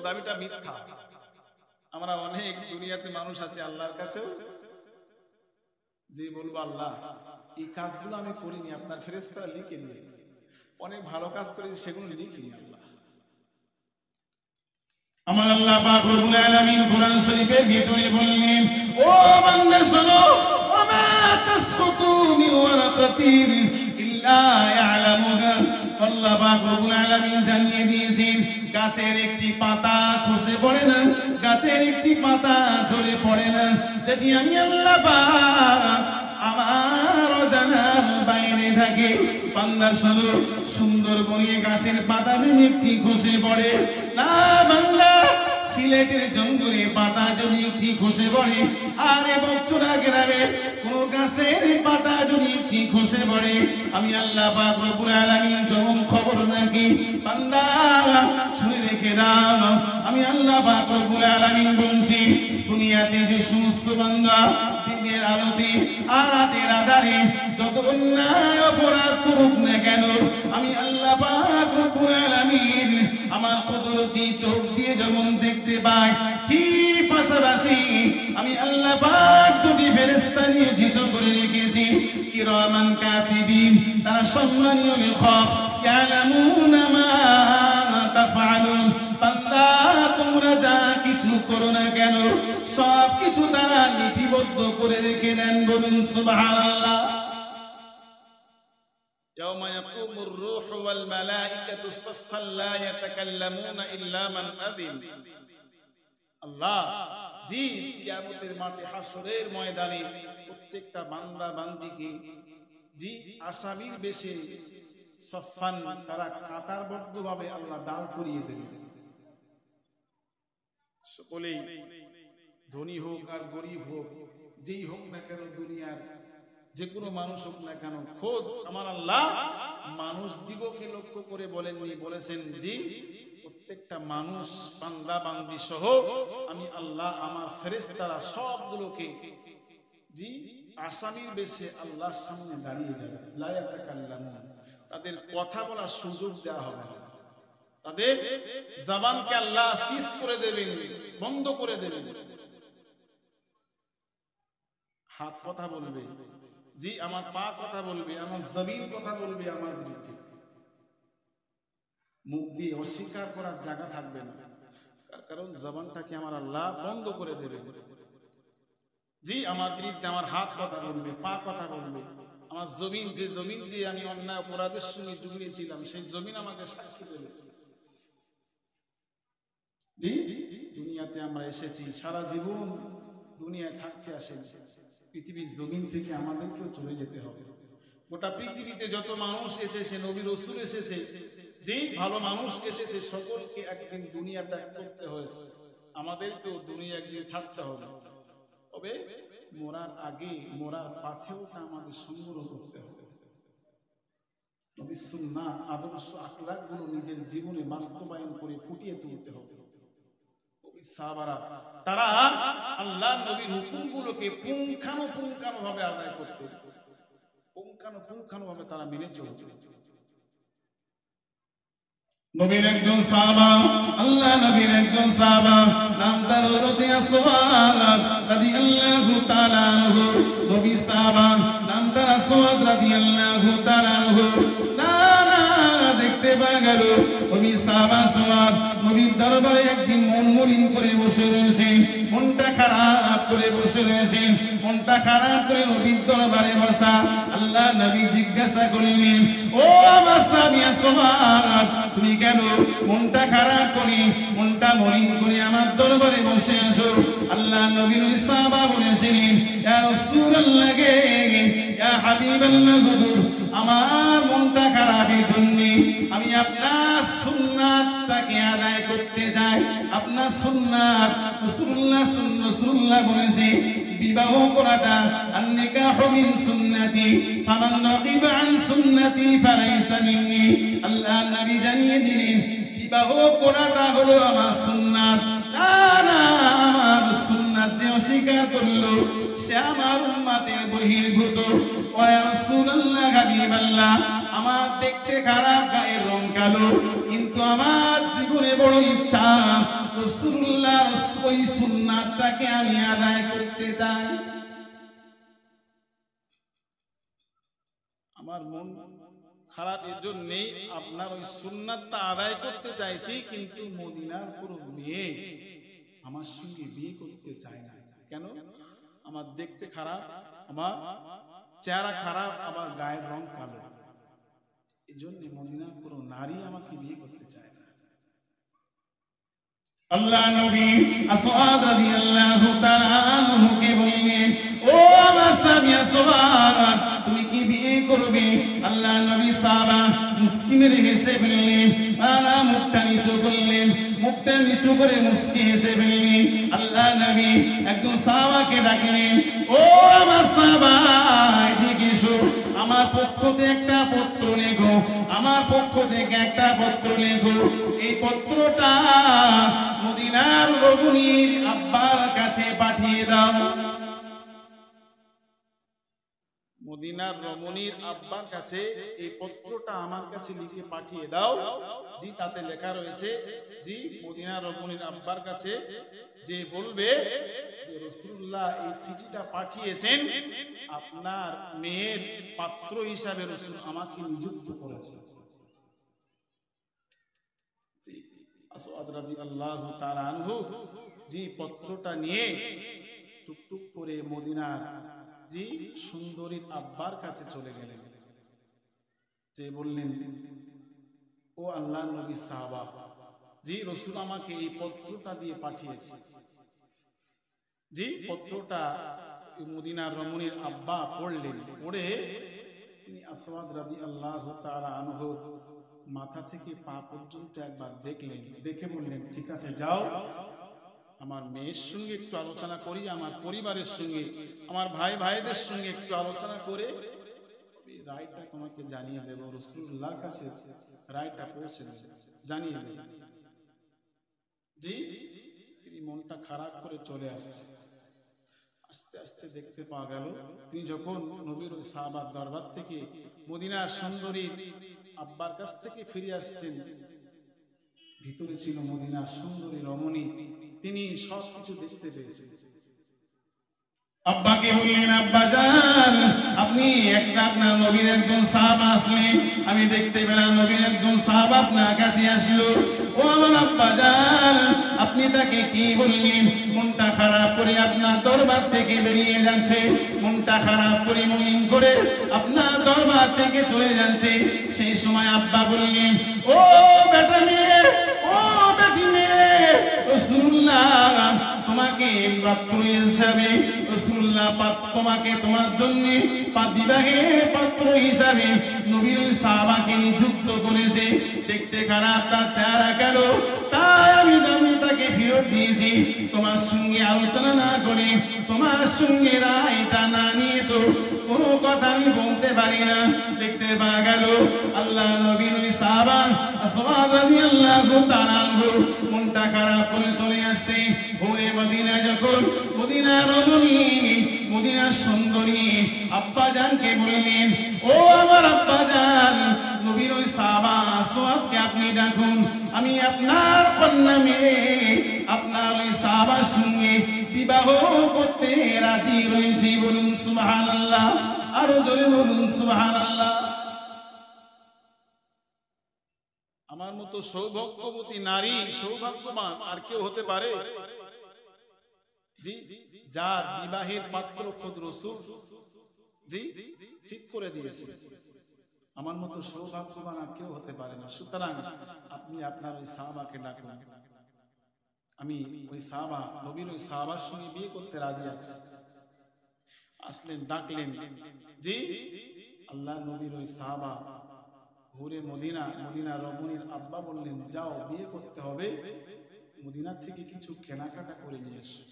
দাবিটা মিথ্যা। আমরা অনেক দুনিয়াতে মানুষ আছে আল্লাহর কাছেও যে বলবো, আল্লাহ এই কাজগুলো আমি করিনি, আপনার ফেরেশতারা লিখে দিয়েছে, অনেক ভালো কাজ করেছি সেগুলো লিখিনি আল্লাহ। আমার আল্লাহ পাক রব্বুল আলামিন কোরআন শরীফের ভিতরে বললেন, ও বান্দা শোনো, ওমা তাসকুতু মিন ওয়ারাকাতিন ইল্লা ইয়ালামুহা। আল্লাহ পাক রব্বুল আলামিন জানিয়ে দিয়েছেন, গাছের একটি পাতা খসে পড়ে না, গাছের একটি পাতা ঝরে পড়ে না, যেটি আমি আল্লাহ পাক আমার জানার বাইরে থাকে। বান্দা শোনো, সুন্দর বনিয়ে গাছের পাতা যদি একটি খসে পড়ে না, বান্দা সিলেটের জঙ্গলে পাতা যদি একটি খসে পড়ে, আর বছর গ্রামে কোন গাছের পাতা যদি একটি খসে পড়ে আমি আল্লাহ পাক রব্বুল আলামিন যখন খবর রাখি বান্দা শুনে রেখে দাও আমি আল্লাহ পাক রব্বুল আলামিন বলছি দুনিয়াতে যে সমস্ত বান্দা দিনের আলোতে আর রাতের আধারে যত অন্যায় অপরাধ করুক না কেন আমি আল্লাহ পাক রব্বুল আলামিন আমার কুদরতি চোখ দিয়ে যেমন দেখতে পাই ঠিক পাশাপাশি আমি আল্লাহ পাক দুটি ফেরেশতা নিয়োজিত করে রেখেছি কিরামান কাতিবিন তারা সম্মানীয় লেখক ইয়ালামুনা মা তাফআলুন বান্দা তোমরা যা কিছু করো না কেন সব কিছু তারা লিপিবদ্ধ করে রেখে দেন বলুন সুবহানাল্লাহ يوم يقوم الروح والملائكة صفا لا يتكلمون إلا من أذن আল্লাহ জি কিয়ামতের মাঠে হাসরের ময়দানে প্রত্যেকটা বান্দা বান্দিকে জি আসামির বেশে সফান তারা কাতারবদ্ধভাবে আল্লাহ দাঁড় করিয়ে দেবেন সকলেই ধনী হোক আর গরিব হোক যেই হোক না কেন দুনিয়ার যে কোনো মানুষ হোক না কেন খোদ আমার আল্লাহ মানুষ দিগকে লক্ষ্য করে বলেননি বলেছেন জি প্রত্যেকটা মানুষ বান্দা বান্দি সহ আমি আল্লাহ আমার ফেরেশতারা সবগুলোকে জি আসামির বেশে আল্লাহর সামনে দাঁড়িয়ে যাবে লা ইয়াতাকাল্লামুন তাদের কথা বলার সুযোগ দেওয়া হবে না তাদের জবানকে আল্লাহ সিজ করে দেবেন বন্ধ করে দেবেন হাত কথা বলবে জি আমার পা কথা বলবে আমার জমিন কথা বলবে আমার বিরুদ্ধে মুখ দিয়ে অস্বীকার করার জায়গা থাকবে না তার কারণ জবানটাকে আমার আল্লাহ বন্ধ করে দেবে জি আমার বিরুদ্ধে আমার হাত কথা বলবে পা কথা বলবে আমার জমিন যে জমিন দিয়ে আমি অন্যায় অপরাধের সঙ্গে জড়িয়েছিলাম সেই জমিন আমাকে সাক্ষী দেবে জি দুনিয়াতে আমরা এসেছি সারা জীবন দুনিয়ায় থাকতে আসেন পৃথিবীর জমিন থেকে আমাদেরকেও চলে যেতে হবে গোটা পৃথিবীতে যত মানুষ এসেছে নবী রাসূল এসেছে যে ভালো মানুষ এসেছে সকলকে একদিন দুনিয়া ত্যাগ করতে হয়েছে আমাদেরকেও দুনিয়া একদিন ছাড়তে হবে তবে মরার আগে মরার পাথেওটা আমাদের সংগ্রহ করতে হবে নবীর সুন্নাহ আদর্শ আখলাকগুলো নিজের জীবনে বাস্তবায়ন করে ফুটিয়ে তুলতে হবে সাহাবারা তারা আল্লাহ নবীর হুকুমগুলোকে পুঙ্খানুপুঙ্খানুভাবে আদায় করতে পুঙ্খানুপুঙ্খানুভাবে তারা মেনে চলতে নবীর একজন সাহাবা আল্লাহ নবীর একজন সাহাবা নাম তার হযরত আসওয়াদ রাদিয়াল্লাহু তাআলা আনহু নবী সাহাবা নাম তার আসওয়াদ রাদিয়াল্লাহু তাআলা আনহু না দেখতে পাওয়া গেল নবী সাহাবা আসওয়াদ নবীর দরবারে একদিন মন মলিন করে বসে রয়েছে মনটা খারাপ করে বসে রয়েছে মনটা খারাপ করে নবীর দরবারে বসা আল্লাহ নবী জিজ্ঞাসা করলেন ও আমার স্বামী আসওয়াদ তুমি কেন মনটা খারাপ করে মনটা মলিন করে আমার দরবারে বসে আছো আল্লাহ নবীর সাহাবা বলেছিলেন ইয়া রাসূলুল্লাহ গে ইয়া হাবিবাল্লাহ আমার মনটা খারাপের জন্য আমি আপনার সুন্নাতটাকে আদায় করতে চাই আপনার সুন্নাত রাসূলুল্লাহ বলেছে বিবাহ করাটা আন-নিকাহু মিন সুন্নতি ফামান রাগিবা আন সুন্নতি ফালাইসা মিন্নি আল্লাহ নবী জানিয়ে দিলেন বিবাহ করাটা হলো আমার সুন্নাত আমার সুন্নাত যে অস্বীকার করলো সে আমার উম্মতের বহির্ভূত ও ইয়া রাসূলুল্লাহ হাবিবাল্লাহ আমার দেখতে খারাপ গায়ের রং কালো কিন্তু আমার জীবনে বড় ইচ্ছা রাসূলুল্লাহর ওই সুন্নাতটাকে আমি আদায় করতে চাই আমার মন খারাপ এর জন্য আপনার ওই সুন্নাতটা আদায় করতে চাইছি কিন্তু মদিনার পুরো মেয়ে আমার সঙ্গে বিয়ে করতে চায় না কেন আমার দেখতে খারাপ আমার চেহারা খারাপ আমার গায়ের রং কালো এজন্য মদিনার পুরো নারী আমাকে বিয়ে করতে চায় না আল্লাহ নবী আসওয়াদ রাদিয়াল্লাহু তাআলা আনহু কে বললেন ও আমার স্বামী আসওয়াদ তুমি কি বিয়ে করবে আল্লাহ নবী সাহাবা মুসকিনের হেসে ফেললেন আলা মুখটা নিচু করলেন মুখটা নিচু করে মুস্কি হেসে ফেললেন আল্লাহ নবী একজন সাহাবাকে ডাকলেন ও আমার সাহাবা এদিকে এসো আমার পক্ষ থেকে একটা পত্র লেখো, আমার পক্ষ থেকে একটা পত্র লেখো। এই পত্রটা মদিনার রমণীর আব্বার কাছে পাঠিয়ে দাও। মদিনার রমণীর আব্বার কাছে এই পত্রটা আমার কাছে লিখে পাঠিয়ে দাও। জি, তাতে লেখা রয়েছে, জি, মদিনার রমণীর আব্বার কাছে যে বলবে যে রাসূলুল্লাহ এই চিঠিটা পাঠিয়েছেন, আপনার মেয়ের পাত্র হিসাবে রাসূল আমাকে নিযুক্ত করেছেন। জি, আসওয়াদ রাদিয়াল্লাহু তাআলা আনহু জি পত্রটা নিয়ে টুকটুক করে মদিনার জি সুন্দরীর আব্বার কাছে চলে গেলেন। যে বললেন, ও আল্লাহর নবী সাহাবা, জি রাসূল আমাকে এই পত্রটা দিয়ে পাঠিয়েছে। জি পত্রটা মদিনার রমণীর আব্বা পড়লেন। পড়ে তিনি আসওয়াদ রাদিয়াল্লাহু তাআলা আনহু মাথা থেকে পা পর্যন্ত একবার দেখলেন। দেখে বললেন, ঠিক আছে, যাও, আমার মেয়ের সঙ্গে একটু আলোচনা করি, আমার পরিবারের সঙ্গে, আমার ভাইদের সঙ্গে একটু আলোচনা করে রায়টা তোমাকে জানিয়ে দেব। রাসূলুল্লাহর কাছে রায়টা পৌঁছে জানিয়ে দেব। জি, তিনি মনটা খারাপ করে চলে আসছে। আস্তে আস্তে দেখতে পাওয়া গেল, তিনি যখন নবীর ওই সাহাবার দরবার থেকে মদিনার সুন্দরীর আব্বার কাছ থেকে ফিরে আসছেন, ভিতরে ছিল মদিনার সুন্দরী রমণী। তিনি সবকিছু দেখতে পেয়েছেন। আব্বাকে বললেন, আব্বা জান, আপনি আপনার নবীর একজন সাহাবা আসলেন, আমি দেখতে পেলাম নবীর একজন সাহাবা আপনার কাছে আসলো। ও আমার আব্বা জান, আপনি তাকে কি বললেন? মনটা খারাপ করে আপনার দরবার থেকে বেরিয়ে যাচ্ছে, মনটা খারাপ করে মলিন করে আপনার দরবার থেকে চলে যাচ্ছে। সেই সময় আব্বা বললেন, ও বেটা মেয়ে, ও বেটি মেয়ে, রাসূলুল্লাহ তোমাকে পাত্র হিসাবে, রাসূলুল্লাহ তোমাকে তোমার জন্য বিবাহের পাত্র হিসাবে নবীর সাহাবাকে নিযুক্ত করেছে। দেখতে খারাপ তার চেহারা গেল, তাই আমি তাকে ফেরত দিয়েছি। তোমার সঙ্গে আলোচনা না করে, তোমার সঙ্গে রায়টা না নিয়ে তো কোনো কথা আমি বলতে পারি না। দেখতে পাওয়া গেল আল্লাহ নবীর সাহাবা আসওয়াদ রাদিয়াল্লাহু তাআলা আনহু মনটা খারাপ করে চলে আসছে। ওরে মদিনা যখন মদিনার রমণী, মদিনার সুন্দরী আব্বা জানকে বললেন, ও আমার আব্বা জান, নবীর ওই সাহাবা আসওয়াদকে আপনি ডাকুন, আমি আপনার কন্যা মেয়ে আপনার ওই সাহাবার সঙ্গে বিবাহ করতে রাজি হয়েছি। বলুন সুবহানাল্লাহ, আরো জোরে বলুন সুবহানাল্লাহ। আমার মতো সৌভাগ্যবতী নারী, সৌভাগ্যবান আর কেউ হতে পারে? জি, যার বিবাহের পাত্র খোদ রাসূল জি ঠিক করে দিয়েছে। আমার মতো সৌভাগ্যবান আর কেউ হতে পারে না। সুতরাং আপনি আপনার ওই সাহাবাকে ডাকুন, আমি ওই সাহাবা, নবীর ওই সাহাবার সঙ্গে বিয়ে করতে রাজি আছি। আসলেন, ডাকলেন। জি, আল্লাহ নবীর ওই সাহাবা ঘুরে মদিনা রমণীর আব্বা বললেন, যাও, বিয়ে করতে হবে, মদিনা থেকে কিছু কেনাকাটা করে নিয়ে এসো,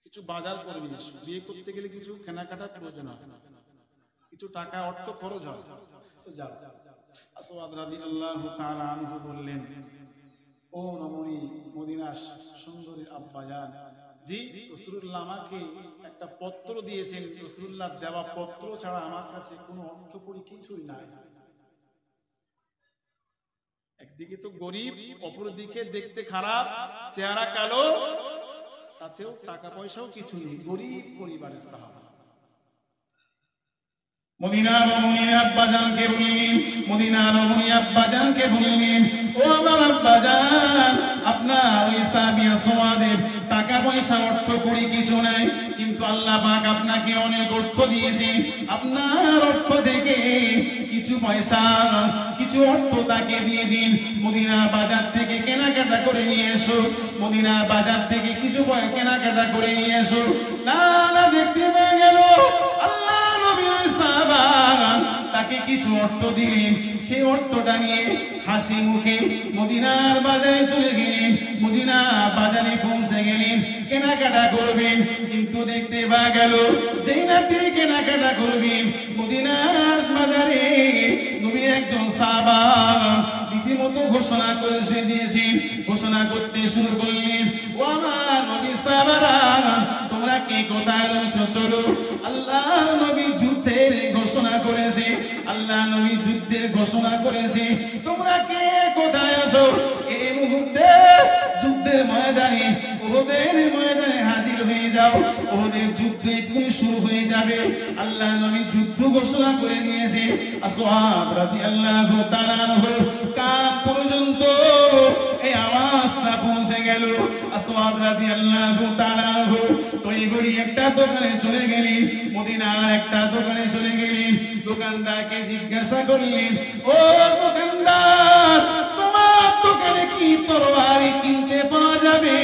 কিছু বাজার করে নিয়ে এসো। বিয়ে করতে গেলে কিছু কেনাকাটার প্রয়োজন হয়, কিছু টাকা অর্থ খরচ হয়, তো যাও। আসওয়াদ রাদিয়াল্লাহু তাআলা আনহু বললেন, ও রমণী, মদিনার সুন্দরী আব্বা জান, জি রাসূলুল্লাহ আমাকে একটা পত্র দিয়েছেন, রাসূলুল্লাহ দেওয়া পত্র ছাড়া আমার কাছে কোনো অর্থকড়ি কিছুই নাই। একদিকে তো গরিব, অপরদিকে দেখতে খারাপ, চেহারা কালো, তাতেও টাকা পয়সাও কিছু নেই, গরিব পরিবারের সাহাবা। মদিনার রমণীর আব্বা জানকে বললেন, মদিনার রমণী আব্বা জানকে বললেন, ও আমার আব্বা জান, আপনার ওই সাহাবী আসওয়াদের টাকা পয়সা অর্থ করি কিছু নাই, কিন্তু আল্লাহ পাক আপনাকে অনেক অর্থ দিয়েছেন। আপনার অর্থ থেকে কিছু পয়সা, কিছু অর্থ তাকে দিয়ে দিন। মদিনা বাজার থেকে কেনাকাটা করে নিয়ে এসো, মদিনা বাজার থেকে কিছু কেনাকাটা করে নিয়ে এসো। না না, দেখতে পেয়ে গেল আল্লাহ নবী ওই সাহাবা তাকে কিছু অর্থ দিলেন, সেই অর্থটা নিয়ে হাসি মুখে মদিনার বাজারে চলে গেলেন। মদিনা বাজারে পৌঁছে গেলেন, কেনাকাটা করবেন। কিন্তু দেখতে পাওয়া গেল যেই না তিনি কেনাকাটা করবেন, মদিনার বাজারে নবী একজন সাহাবা রীতিমতো ঘোষণা করে দিয়েছেন। ঘোষণা করতে শুরু করলেন, ও আমার নবী সাহাবারা, তোমরা কে কোথায় রয়েছো? চলো, আল্লাহ নবী যুদ্ধের ঘোষণা করেছে। আল্লাহ নবী যুদ্ধের ঘোষণা করেছে, তোমরা কে কোথায় আছো? এই মুহূর্তে যুদ্ধের ময়দানে, ওদের ময়দানে হাজির হয়ে যাও। ওদের যুদ্ধ এক্ষুনি শুরু হয়ে যাবে। আল্লাহ নবী যুদ্ধ ঘোষণা করে দিয়েছে। আসওয়াদ রাদিয়াল্লাহু তাআলা আনহু কান পর্যন্ত এই আওয়াজটা পৌঁছে গেল। আসওয়াদ রাদিয়াল্লাহু তাআলা আনহু তৈরি একটা দোকানে চলে গেলেন, মদিনার একটা দোকানে চলে গেলেন। দোকানদারকে জিজ্ঞাসা করলেন, ও দোকানদার, তোমার দোকানে কি তরবারি কিনতে পাওয়া যাবে?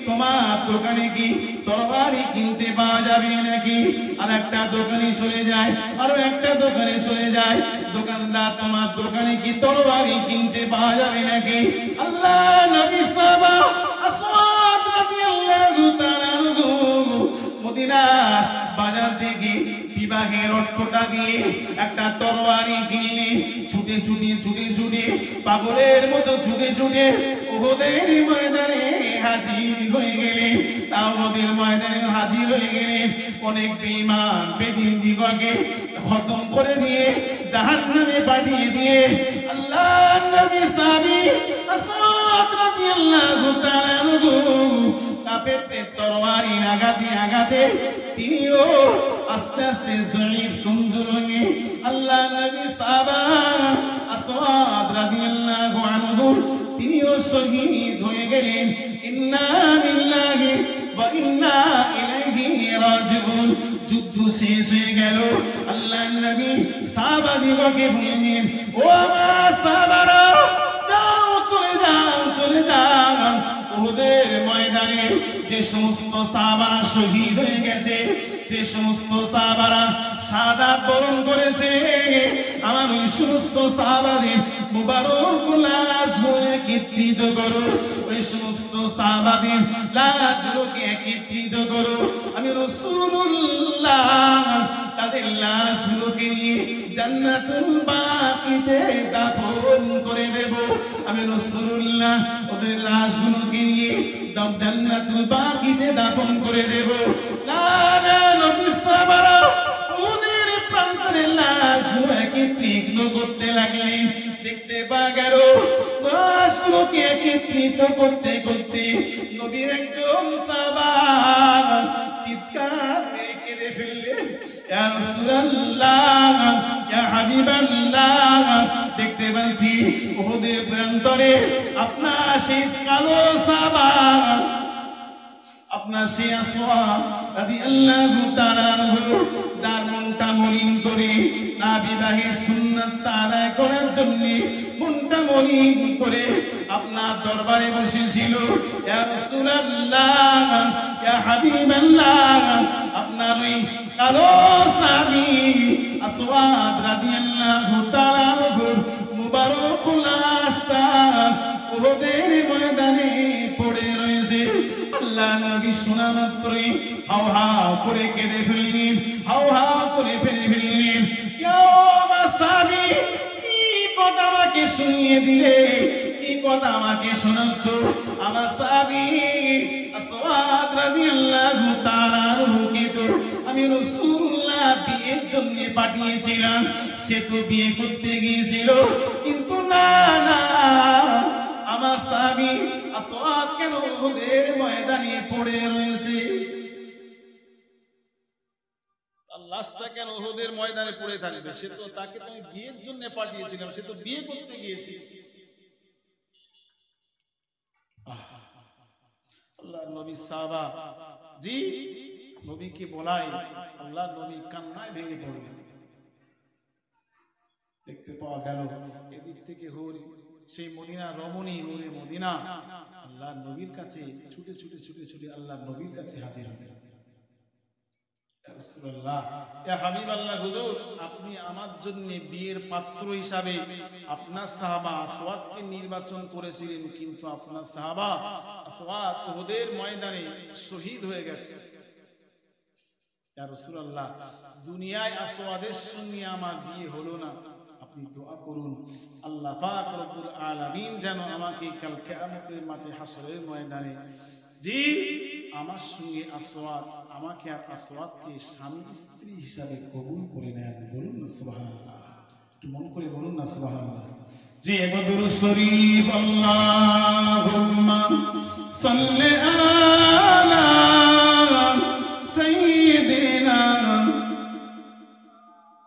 তোমার দোকানে কি তরবারি কিনতে পাওয়া যাবে নাকি? আর একটা দোকানে চলে যায়, আরো একটা দোকানে চলে যায়। দোকানদার, তোমার দোকানে কি তরবারি কিনতে পাওয়া যাবে নাকি? আল্লাহ নবী সাহাবা আসওয়াদ রাদিয়াল্লাহু তাআলা আনহু মদিনার বাজার থেকে বিবাহের অর্থটা দিয়ে একটা তরবারি কিনলেন। ছুটে ছুটে ছুটে ছুটে পাগলের মতো ছুটে ছুটে ওদের ময়দানে হাজির হয়ে গেলেন। ওদের ময়দানে হাজির হয়ে গেলেন। অনেক বেঈমান বেদিন দিগকে খতম করে দিয়ে জাহান্নামে পাঠিয়ে দিয়ে আল্লাহ নবী সাহাবী আসওয়াদ রাদিয়াল্লাহু তাআলা আনহু কাফেরদের তরবারি আঘাতে আঘাতে তিনিও আস্তে আস্তে জয়ীফ কমজোর হয়ে আল্লাহ নবী সাহাবা আসওয়াদ রাদিয়াল্লাহু আনহু তিনিও শহীদ হয়ে গেলেন। ইন্না লিল্লাহি ওয়া ইন্না ইলাইহি রাজিউন। যুদ্ধ শেষ হয়ে গেল। আল্লাহ নবী সাহাবাদিগকে বললেন, ও আমার সাহাবারা, যাও, চলে যাও, চলে যাও। ওদের ময়দানে যে সমস্ত সাহাবারা শহীদ হয়ে গেছে, যে সমস্ত সাহাবারা শাহাদাত বরণ করেছে, আমার ওই সমস্ত সাহাবাদের মুবারক লাশগুলোকে একত্রিত করো। ওই সমস্ত সাহাবাদের লাশগুলোকে একত্রিত করো। আমি রাসূলুল্লাহ তাদের লাশগুলোকে নিয়ে জান্নাতুল বাকিতে দাফন করে দেব। আমি রাসূলুল্লাহ ওদের লাশগুলোকে নিয়ে জান্নাতুল বাকিতে দাফন করে দেব। না না, নবী সাহাবারা ওদের প্রান্তরের লাশগুলো একত্রিত করতে লাগলেন। দেখতে পাওয়া গেল লাশগুলোকে একত্রিত করতে করতে নবীর একজন সাহাবা চিৎকার করে কেঁদে ফেললেন, ইয়া রাসূলুল্লাহ, ইয়া হাবিবাল্লাহ, দেখতে পাচ্ছি ওদের প্রান্তরে আপনার সেই কালো সাহাবা, আপনার সেই আসওয়াদ রাদিয়াল্লাহু তাআলা আনহু যার মনটা মলিন করে না বিবাহের সুন্নাত আদায় করার জন্য মনটা মলিন করে আপনার দরবারে বসেছিল। ইয়া রাসূলুল্লাহ, ইয়া হাবিবাল্লাহ, আপনার ওই কালো সাহাবী আসওয়াদ রাদিয়াল্লাহু তাআলা আনহু মুবারক লাশটা ওদের ময়দানে পড়ে রয়েছে। আল্লাহ নবী শোনা মাত্রই হাও হাও করে কেঁদে ফেললেন, হাও হাও করে ফেললেন। কেউ আমার সাহাবী, কি কথা আমাকে শুনিয়ে দিলে, কি কথা আমাকে শোনাচ্ছ? আমার সাহাবী আসওয়াদ রাদিয়াল্লাহু তাআলা আনহুকে তো আমি রাসূলুল্লাহ বিয়ের জন্য পাঠিয়েছিলাম। সে তো বিয়ে করতে গিয়েছিল, কিন্তু না না, আমার সাহাবী আসওয়াদ কেন ওদের ময়দানে পড়ে রয়েছে? তার লাশটা কেন ওদের ময়দানে পড়ে থাকবে? সে তো, তাকে তো আমি বিয়ের জন্য পাঠিয়েছিলাম, সে তো বিয়ে করতে গিয়েছে। আল্লাহ নবী সাহাবা জি নবীকে বলাই, আল্লাহ নবী কান্নায় ভেঙে পড়লেন। দেখতে পাওয়া গেল এদিক থেকে হরি সেই মদিনা রমণী হরে মদিনা আল্লাহ নবীর কাছে ছুটে ছুটে ছুটে ছুটে আল্লাহ নবীর কাছে হাজির হবে। রাসূলুল্লাহ, ইয়া হাবিবাল্লাহ হুজুর, আপনি আমার জন্য বিয়ের পাত্র হিসাবে আপনার সাহাবা আসওয়াদকে নির্বাচন করেছিলেন, কিন্তু আপনার সাহাবা আসওয়াদ উহুদের ময়দানে শহীদ হয়ে গেছে। ইয়া রাসূলুল্লাহ, দুনিয়ায় আসওয়াদের সঙ্গে আমার বিয়ে হলো না, আপনি দোয়া করুন আল্লাহ পাক রব্বুল আলামিন যেন আমাকে কাল কিয়ামতের মাঠে হাসরের ময়দানে জি আমার সঙ্গে আসওয়াদ, আমাকে আর আসওয়াদকে স্বামী স্ত্রী হিসাবে কবুল করে নেন। বলুন না সুবহানাল্লাহ, একটু মন করে বলুন না সুবহানাল্লাহ। জি একবার দুরূদ শরীফ, আল্লাহুম্মা সাল্লি আলা সাইয়্যিদিনা,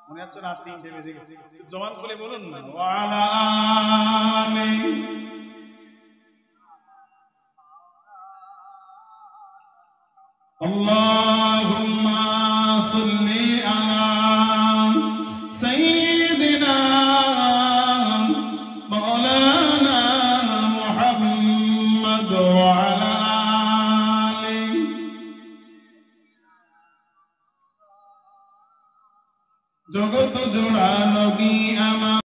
মনে হচ্ছে না 3টে বেজে গেছে, জবান করে বলুন না। ওয়া আলা আলি, আল্লাহুম্মা সাল্লি আলা সাইয়্যিদিনা মাওলানা মুহাম্মদ ওয়া আলা আলি। জগত জোড়া নবী